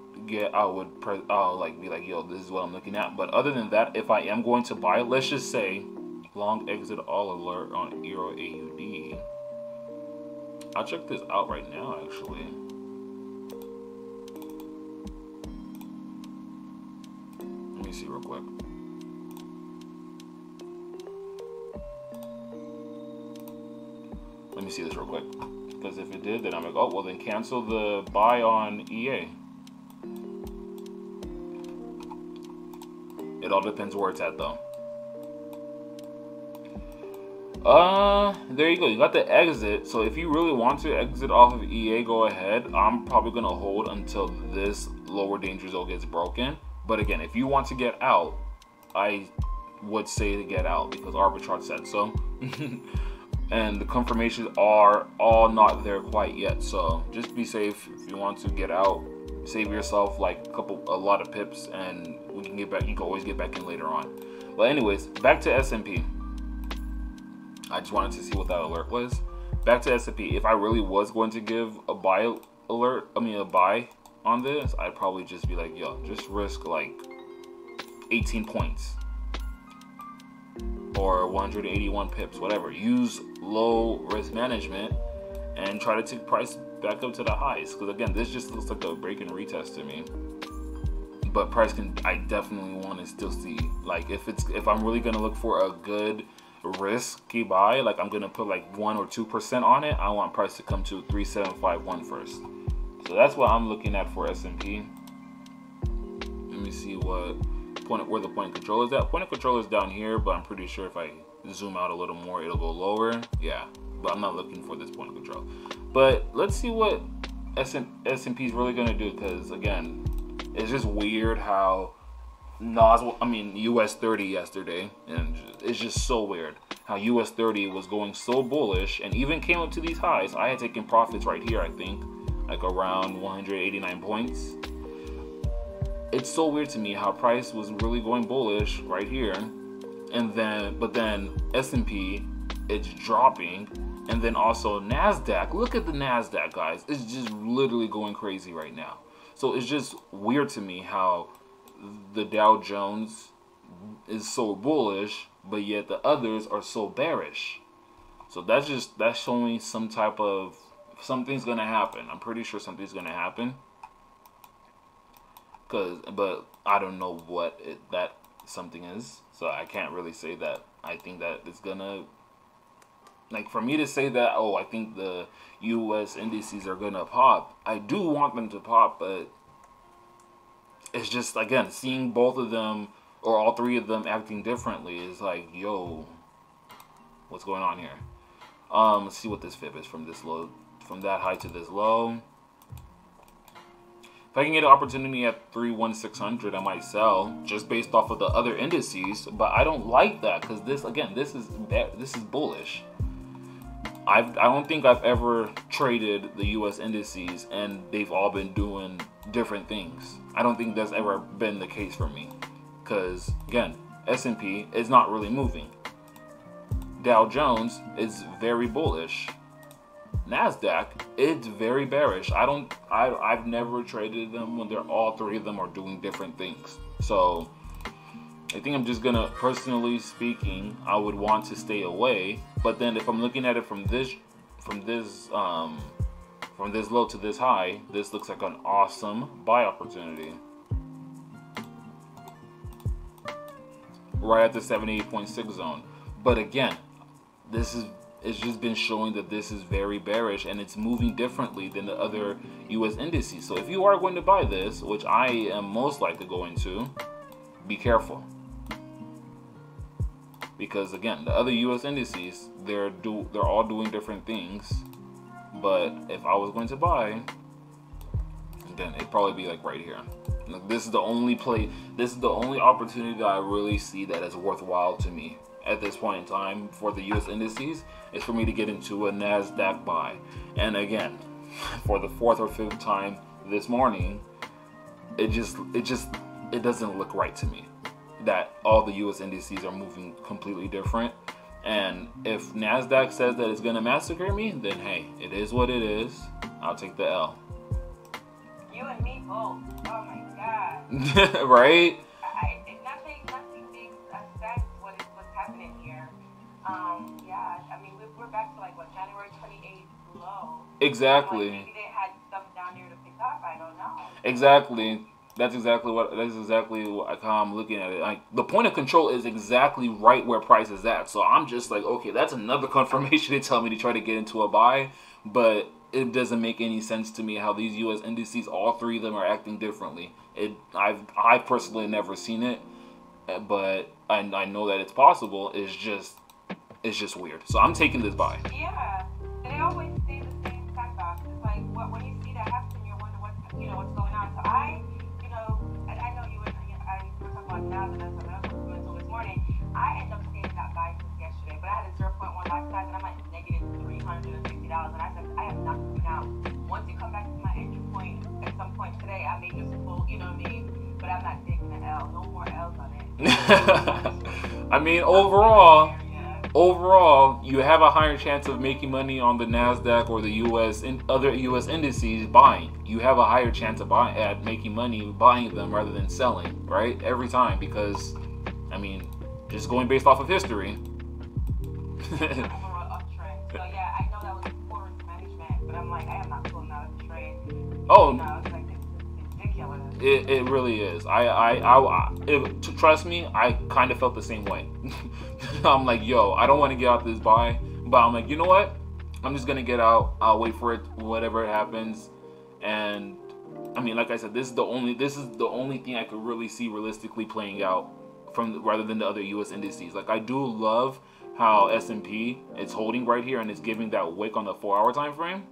like, yo, this is what I'm looking at. But other than that, if I am going to buy, let's just say long exit all alert on EURAUD. I'll check this out right now, actually. Let me see real quick. Let me see this real quick, because if it did, then I'm like, oh, well, then cancel the buy on EA. It all depends where it's at, though. There you go. You got the exit. So if you really want to exit off of EA, go ahead. I'm probably gonna hold until this lower danger zone gets broken. But again, if you want to get out, I would say to get out, because arbitrage said so. And the confirmations are all not there quite yet. So just be safe. If you want to get out, save yourself like a lot of pips, and we can get back. You can always get back in later on. But anyways, back to S&P. I just wanted to see what that alert was. Back to S&P. If I really was going to give a buy alert, a buy on this, I'd probably just be like, yo, just risk like 18 points. Or 181 pips, whatever. Use low risk management and try to take price back up to the highs. Because again, this just looks like a break and retest to me. But price I definitely want to still see, like, if I'm really gonna look for a good risky buy, like I'm gonna put like 1 or 2% on it, I want price to come to 3751 first. So that's what I'm looking at for S&P. Let me see where the point of control is at. Point of control is down here, but I'm pretty sure if I zoom out a little more, it'll go lower. Yeah, but I'm not looking for this point of control. But let's see what S&P is really gonna do, because again, it's just weird how US 30 yesterday, and it's just so weird how US 30 was going so bullish and even came up to these highs. I had taken profits right here, I think, like around 189 points. It's so weird to me how price was really going bullish right here, and but then S&P, it's dropping, and then also NASDAQ. Look at the NASDAQ, guys. It's just literally going crazy right now. So it's just weird to me how the Dow Jones is so bullish, but yet the others are so bearish. So that's showing something's gonna happen. I'm pretty sure something's gonna happen. But I don't know what that something is, so I can't really say that I think that it's gonna, like, for me to say that, oh, I think the US indices are gonna pop. I do want them to pop, but it's just, again, seeing both of them or all three of them acting differently is like, yo, what's going on here? Let's see what this fib is from this low, from that high to this low. If If I can get an opportunity at 31600, I might sell just based off of the other indices. But I don't like that because this is bullish. I don't think I've ever traded the U.S. indices and they've all been doing different things. I don't think that's ever been the case for me because again, S&P is not really moving. Dow Jones is very bullish. NASDAQ, it's very bearish. I've never traded them when all three of them are doing different things. So I think I'm just gonna, personally speaking, I would want to stay away. But then if I'm looking at it from this low to this high, this looks like an awesome buy opportunity. Right at the 78.6 zone. But again, it's just been showing that this is very bearish and it's moving differently than the other US indices. So if you are going to buy this, which I am most likely going to, be careful. Because again, the other US indices, they're all doing different things. But if I was going to buy, then it'd probably be like right here. Like, this is the only opportunity that I really see that is worthwhile to me at this point in time for the US indices, is for me to get into a NASDAQ buy. And again, for the 4th or 5th time this morning, it doesn't look right to me that all the US indices are moving completely different. And if NASDAQ says that it's gonna massacre me, then hey, it is what it is. I'll take the L. You and me both. Oh my God. Right? Nothing big affects what's happening here. Yeah, I mean, we're back to like what, January 28th low. Exactly. Like maybe they had stuff down here to pick up. I don't know. Exactly. That's exactly what I'm looking at it. Like, the point of control is exactly right where price is at. So I'm just like, okay, that's another confirmation to tell me to try to get into a buy. But it doesn't make any sense to me how these US indices, all three of them, are acting differently. I've personally never seen it, but I know that it's possible. It's just weird. So I'm taking this buy. Yeah, they always say the same exact box. It's like when you see that happen, you wonder what's going on. So I know you were talking about now that that's what I was this morning. I ended up staying that buy since yesterday, but I had a 0.1 lot size and I'm at negative $350, and I said I am not coming out. Once you come back to my entry point at some point today, I may just pull, you know what I mean? But I'm not taking an L. No more L's on it. I mean, overall, you have a higher chance of making money on the NASDAQ or the other US indices buying. You have a higher chance of making money buying them rather than selling, right? Every time, because, I mean, just going based off of history. So yeah, I know that was poor risk management, but I'm like, I am not pulling out of the trade. Oh, it's like it's ridiculous. It really is. Trust me, I kind of felt the same way. I'm like, yo, I don't want to get out this buy, but I'm like, you know what? I'm just gonna get out. I'll wait for it, whatever happens. And I mean, like I said, this is the only thing I could really see realistically playing out rather than the other US indices. Like, I do love how S&P is holding right here and it's giving that wick on the 4-hour time frame.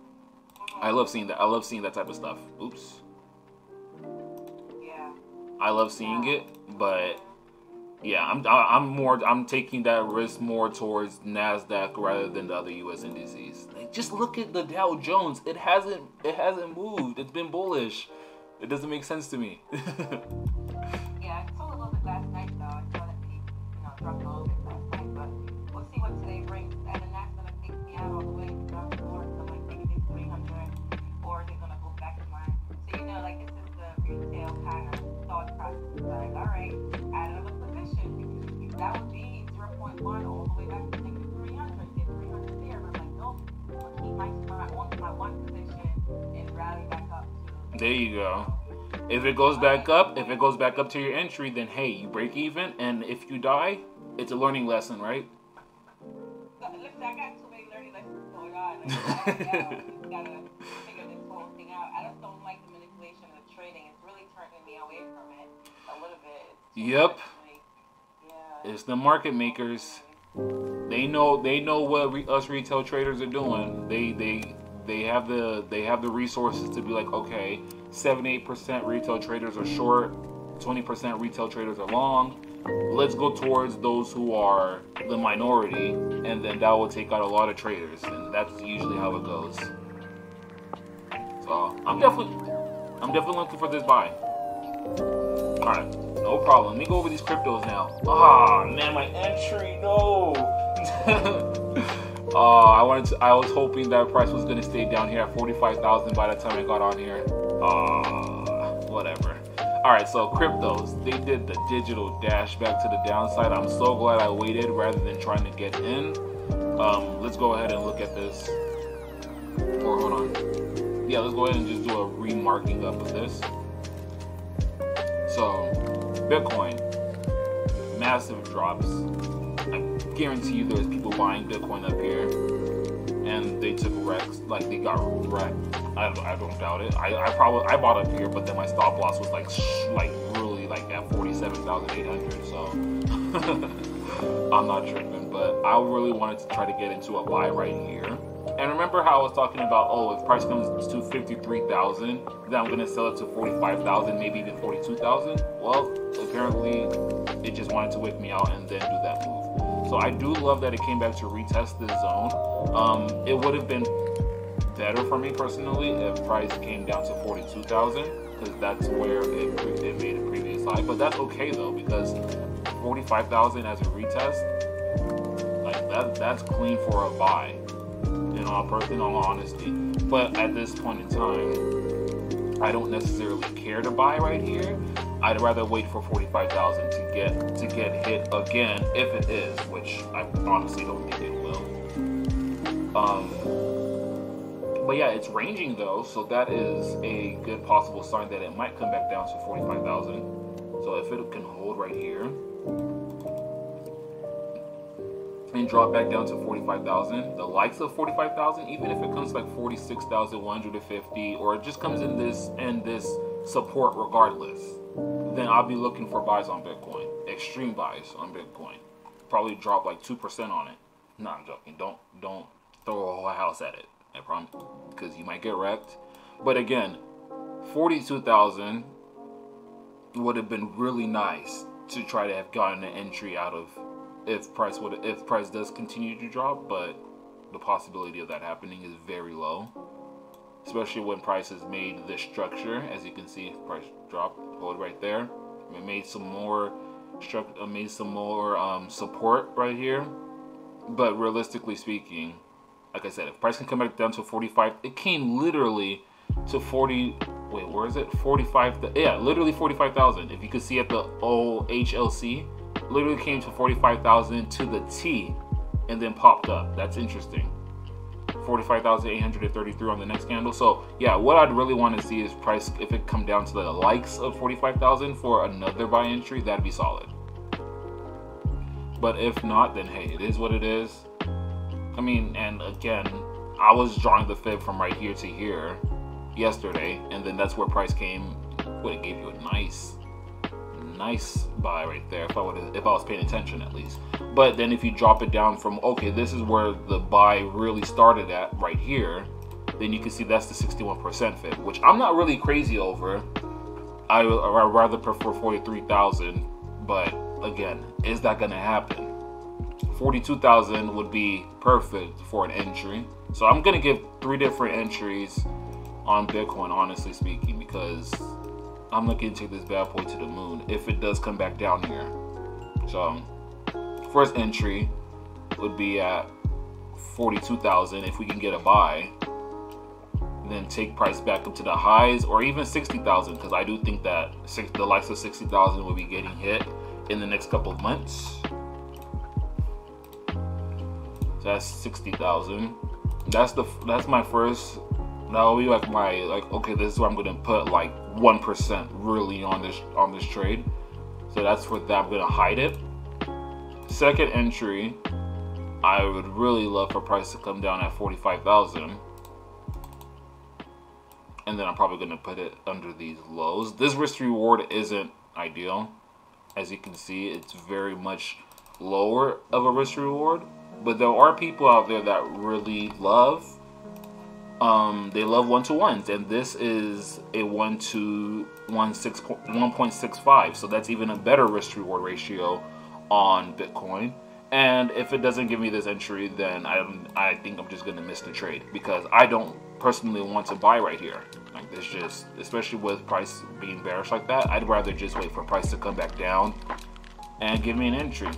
I love seeing that. I love seeing that type of stuff. Oops. Yeah. I love seeing it, but yeah, I'm taking that risk more towards NASDAQ rather than the other US indices. Like, just look at the Dow Jones. It hasn't moved. It's been bullish. It doesn't make sense to me. Yeah, I sold a little bit last night though. I saw that they, dropped a little bit last night, but we'll see what today brings. And then that's gonna take me out all the way to drop more to like negative 300, or they're gonna go back to mine. So like this is the retail kind of thought process. Like, all right, add another position, because that would be 0.1 all the way back to negative 300. Get 300 there, but I'm like, nope. I'll keep my one position and rally back up to. There you go. If it goes back up, to your entry, then hey, you break even, and if you die, it's a learning lesson, right? Listen, I got too many learning lessons going on. Like, I just gotta figure this whole thing out. I just don't like the manipulation of the trading. It's really turning me away from it a little bit. Yep. Yeah. It's the market makers. They know what us retail traders are doing. They have the resources to be like, okay, 78% retail traders are short, 20% retail traders are long. Let's go towards those who are the minority, and then that will take out a lot of traders, and that's usually how it goes. So I'm definitely looking for this buy. All right, no problem. Let me go over these cryptos now. Ah, man, my entry, no. I was hoping that price was gonna stay down here at 45,000 by the time I got on here. Whatever. All right, so cryptos, they did the digital dash back to the downside. I'm so glad I waited rather than trying to get in. Let's go ahead and look at this. Or hold on. Yeah, let's go ahead and just do a remarking up of this. So, Bitcoin, massive drops. I guarantee you there's people buying Bitcoin up here, and they took wrecks, like they got wrecked. I don't doubt it. I bought up here, but then my stop loss was like really like at 47,800. So I'm not tripping, but I really wanted to try to get into a buy right here. And remember how I was talking about, oh, if price comes to 53,000, then I'm gonna sell it to 45,000, maybe even 42,000. Well, apparently it just wanted to wake me out and then do that move. So I do love that it came back to retest this zone. It would have been better for me personally if price came down to 42,000, because that's where it made a previous high. But that's okay though, because 45,000 as a retest, like that's clean for a buy. In all honesty, but at this point in time, I don't necessarily care to buy right here. I'd rather wait for 45,000 to get hit again, if it is, which I honestly don't think it will. But yeah, it's ranging though, so that is a good possible sign that it might come back down to 45,000. So if it can hold right here and drop back down to 45,000, the likes of 45,000, even if it comes like 46,150, or it just comes in this support regardless, then I'll be looking for buys on Bitcoin, extreme buys on Bitcoin. Probably drop like 2% on it. No, I'm joking. Don't throw a whole house at it. I promise, because you might get wrecked. But again, 42,000 would have been really nice to try to have gotten an entry out of. If price does continue to drop, but the possibility of that happening is very low, especially when price has made this structure. As you can see, price dropped, hold right there. It made some more support right here. But realistically speaking, like I said, if price can come back down to 45, it came literally to 40. Wait, where is it? 45. Yeah, literally 45,000. If you could see at the OHLC. Literally came to 45,000 to the T and then popped up. That's interesting. 45,833 on the next candle. So yeah, what I'd really want to see is price, if it come down to the likes of 45,000 for another buy entry, that'd be solid. But if not, then hey, it is what it is. I mean, and again, I was drawing the fib from right here to here yesterday, and then that's where price came. Well, it gave you a nice buy right there if I was paying attention at least. But then if you drop it down from, okay, this is where the buy really started at right here, then you can see that's the 61% fib, which I'm not really crazy over. I rather prefer 43,000, but again, is that gonna happen? 42,000 would be perfect for an entry. So I'm gonna give 3 different entries on Bitcoin, honestly speaking, because I'm looking to take this bad boy to the moon if it does come back down here. So first entry would be at 42,000 if we can get a buy, then take price back up to the highs, or even 60,000, because I do think that the likes of 60,000 will be getting hit in the next couple of months. So that's 60,000. That's my first. That'll be like my okay, this is where I'm gonna put like 1% really on this trade. So that's for that. I'm gonna hide it. Second entry, I would really love for price to come down at 45,000, and then I'm probably gonna put it under these lows. This risk reward isn't ideal, as you can see. It's very much lower of a risk reward, but there are people out there that really love They love 1-to-1s, and this is a 1.65, so that's even a better risk reward ratio on Bitcoin. And if it doesn't give me this entry, then I think I'm just gonna miss the trade, because I don't personally want to buy right here. Like, this just, especially with price being bearish like that, I'd rather just wait for price to come back down and give me an entry.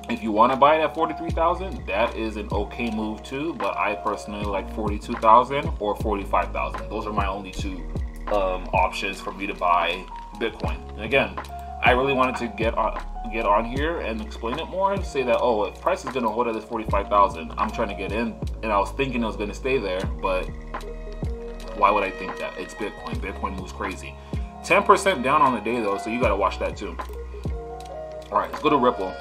If you want to buy it at 43,000, that is an okay move too, but I personally like 42,000 or 45,000. Those are my only two options for me to buy Bitcoin. And again, I really wanted to get on here and explain it more and say that, oh, if price is going to hold at this 45,000, I'm trying to get in, and I was thinking it was going to stay there, but why would I think that? It's Bitcoin. Bitcoin moves crazy. 10% down on the day though, so you got to watch that too. All right, let's go to Ripple.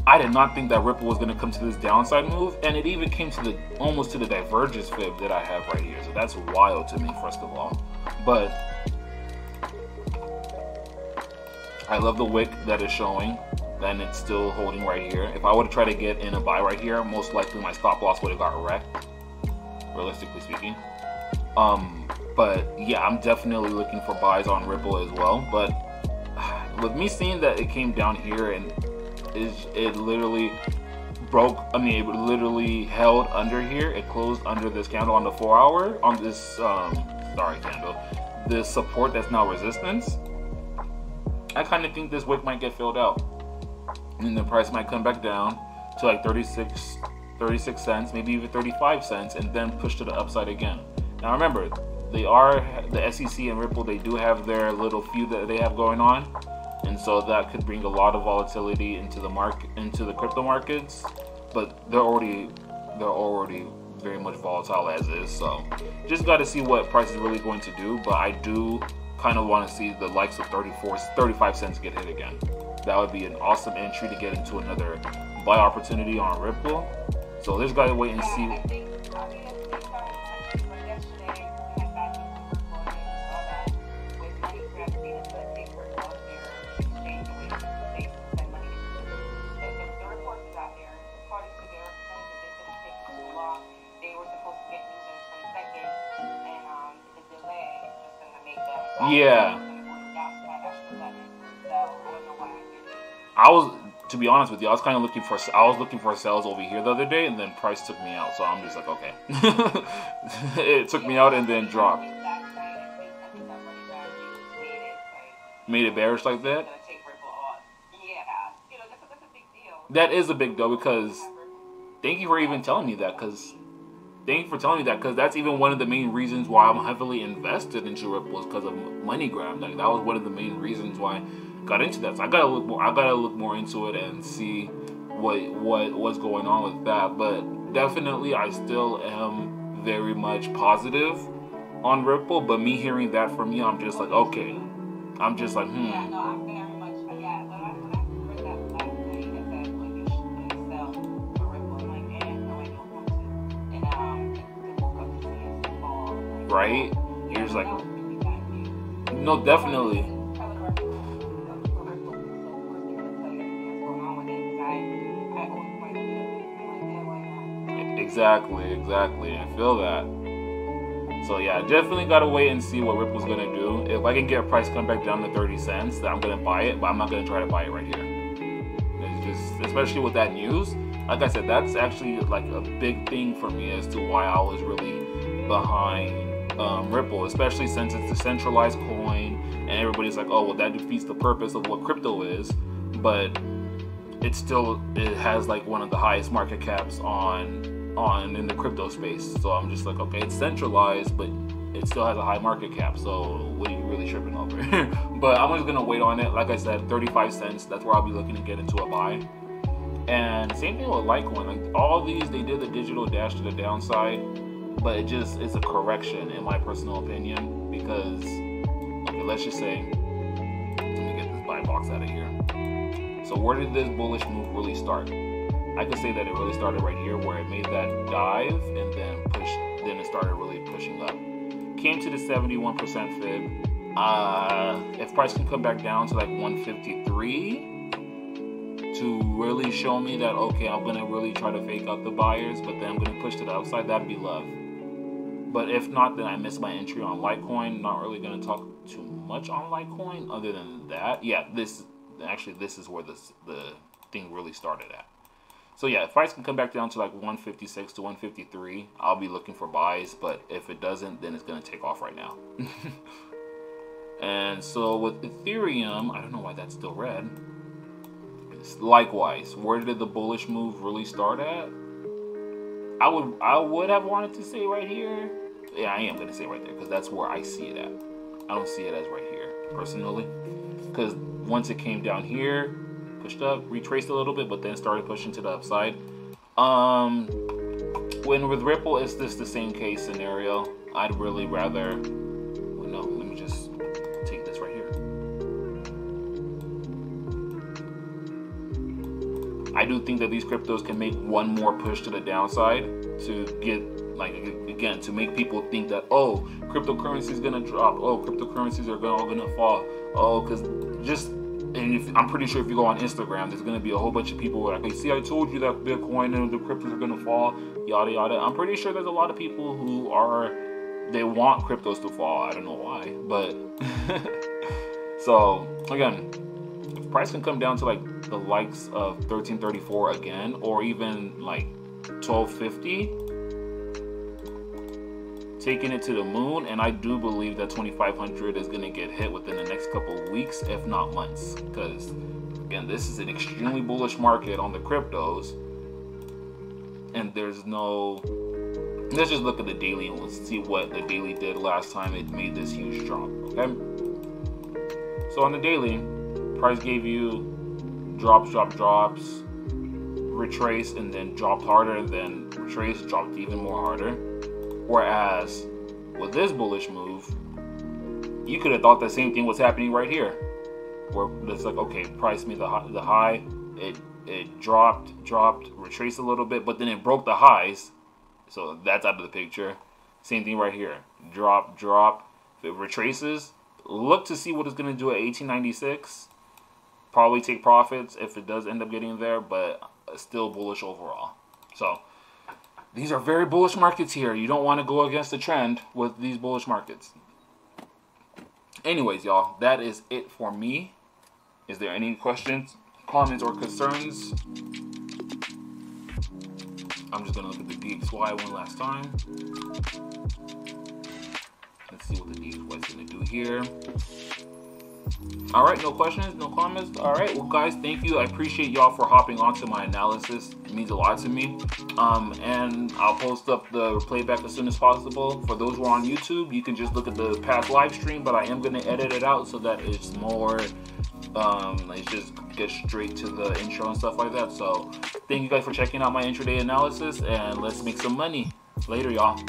I did not think that Ripple was going to come to this downside move, and it even came to the almost to the divergence fib that I have right here. So that's wild to me, first of all. But I love the wick that is showing, and it's still holding right here. If I would have tried to get in a buy right here, most likely my stop loss would have got wrecked, realistically speaking. But yeah, I'm definitely looking for buys on Ripple as well. But with me seeing that it came down here and it literally broke, I mean, it literally held under here. It closed under this candle on the 4 hour, on this candle, this support that's now resistance. I kind of think this wick might get filled out, and the price might come back down to like 36 cents, maybe even 35 cents, and then push to the upside again. Now remember, they are the SEC and Ripple, they do have their little feud that they have going on, and so that could bring a lot of volatility into the market, into the crypto markets. But they're already very much volatile as is. So just got to see what price is really going to do. But I do kind of want to see the likes of 35 cents get hit again. That would be an awesome entry to get into another buy opportunity on Ripple. So just got to wait and see. Yeah. I was, to be honest with you, I was kind of looking for sales over here the other day, and then price took me out. So I'm just like, okay. It took me out and then dropped. Made it bearish like that? That is a big deal, because thank you for even telling me that, because that's even one of the main reasons why I'm heavily invested into Ripple, is because of money grab. Like, that was one of the main reasons why I got into that. So I gotta look more into it and see what's going on with that. But definitely, I still am very much positive on Ripple. But me hearing that from you, I'm just like, okay. I'm just like, Yeah, no, I'm very much, yeah, when I read that last night, it said, like, you should sell for Ripple, I'm like, no, I don't want to. And, the woke up to see it fall. Right? You're just like, no, definitely. Exactly. I feel that. So yeah, definitely gotta wait and see what Ripple's gonna do. If I can get a price come back down to 30 cents, then I'm gonna buy it, but I'm not gonna try to buy it right here. It's just, especially with that news, like I said, that's actually like a big thing for me as to why I was really behind Ripple, especially since it's a centralized coin, and everybody's like, oh, well, that defeats the purpose of what crypto is. But it has like one of the highest market caps in the crypto space. So I'm just like, okay, it's centralized, but it still has a high market cap, so what are you really tripping over? But I'm just gonna wait on it. Like I said, 35 cents, that's where I'll be looking to get into a buy. And same thing with Litecoin. Like, all these, they did the digital dash to the downside, but it's a correction in my personal opinion, because, okay, let's just say, let me get this buy box out of here. So where did this bullish move really start? I could say that it really started right here, where it made that dive and then then it started really pushing up. Came to the 71% fib. If price can come back down to like 153 to really show me that, okay, I'm gonna really try to fake out the buyers, but then I'm gonna push to the upside, that'd be love. But if not, then I missed my entry on Litecoin. Not really going to talk too much on Litecoin other than that. Yeah, this is where the thing really started at. So yeah, if price can come back down to like 156 to 153, I'll be looking for buys. But if it doesn't, then it's going to take off right now. And so with Ethereum, I don't know why that's still red. Likewise, where did the bullish move really start at? I would have wanted to say right here. Yeah, I am going to say right there because that's where I see it at. I don't see it as right here, personally. Because once it came down here, pushed up, retraced a little bit, but then started pushing to the upside. When with Ripple, it's just the same case scenario. I'd really rather... Well, no, let me just take this right here. I do think that these cryptos can make one more push to the downside to get, like, again, to make people think that, oh, cryptocurrency is gonna drop, oh, cryptocurrencies are all gonna fall, oh, because just, and I'm pretty sure if you go on Instagram, there's gonna be a whole bunch of people who are like, see, I told you that Bitcoin and the cryptos are gonna fall, yada yada. I'm pretty sure there's a lot of people who they want cryptos to fall. I don't know why, but so again, if price can come down to like the likes of 1334 again, or even like 1250, taking it to the moon, and I do believe that 2500 is going to get hit within the next couple of weeks, if not months, because again, this is an extremely bullish market on the cryptos, and there's no... Let's just look at the daily and let's see what the daily did last time it made this huge drop. Okay, so on the daily, price gave you drops, retrace, and then dropped harder, and then retrace, dropped even more harder. Whereas with this bullish move, you could have thought the same thing was happening right here, where it's like, okay, price made the high, it dropped, retraced a little bit, but then it broke the highs, so that's out of the picture. Same thing right here, drop, if it retraces, look to see what it's going to do at 1896. Probably take profits if it does end up getting there, but still bullish overall. So these are very bullish markets here. You don't want to go against the trend with these bullish markets. Anyways, y'all, that is it for me. Is there any questions, comments, or concerns? I'm just going to look at the DXY one last time. Let's see what the DXY is going to do here. Alright, no questions, no comments. Alright, well guys, thank you. I appreciate y'all for hopping onto my analysis. It means a lot to me. And I'll post up the playback as soon as possible. For those who are on YouTube, you can just look at the past live stream, but I am going to edit it out so that it's more, it just gets straight to the intro and stuff like that. So thank you guys for checking out my intraday analysis, and let's make some money. Later, y'all.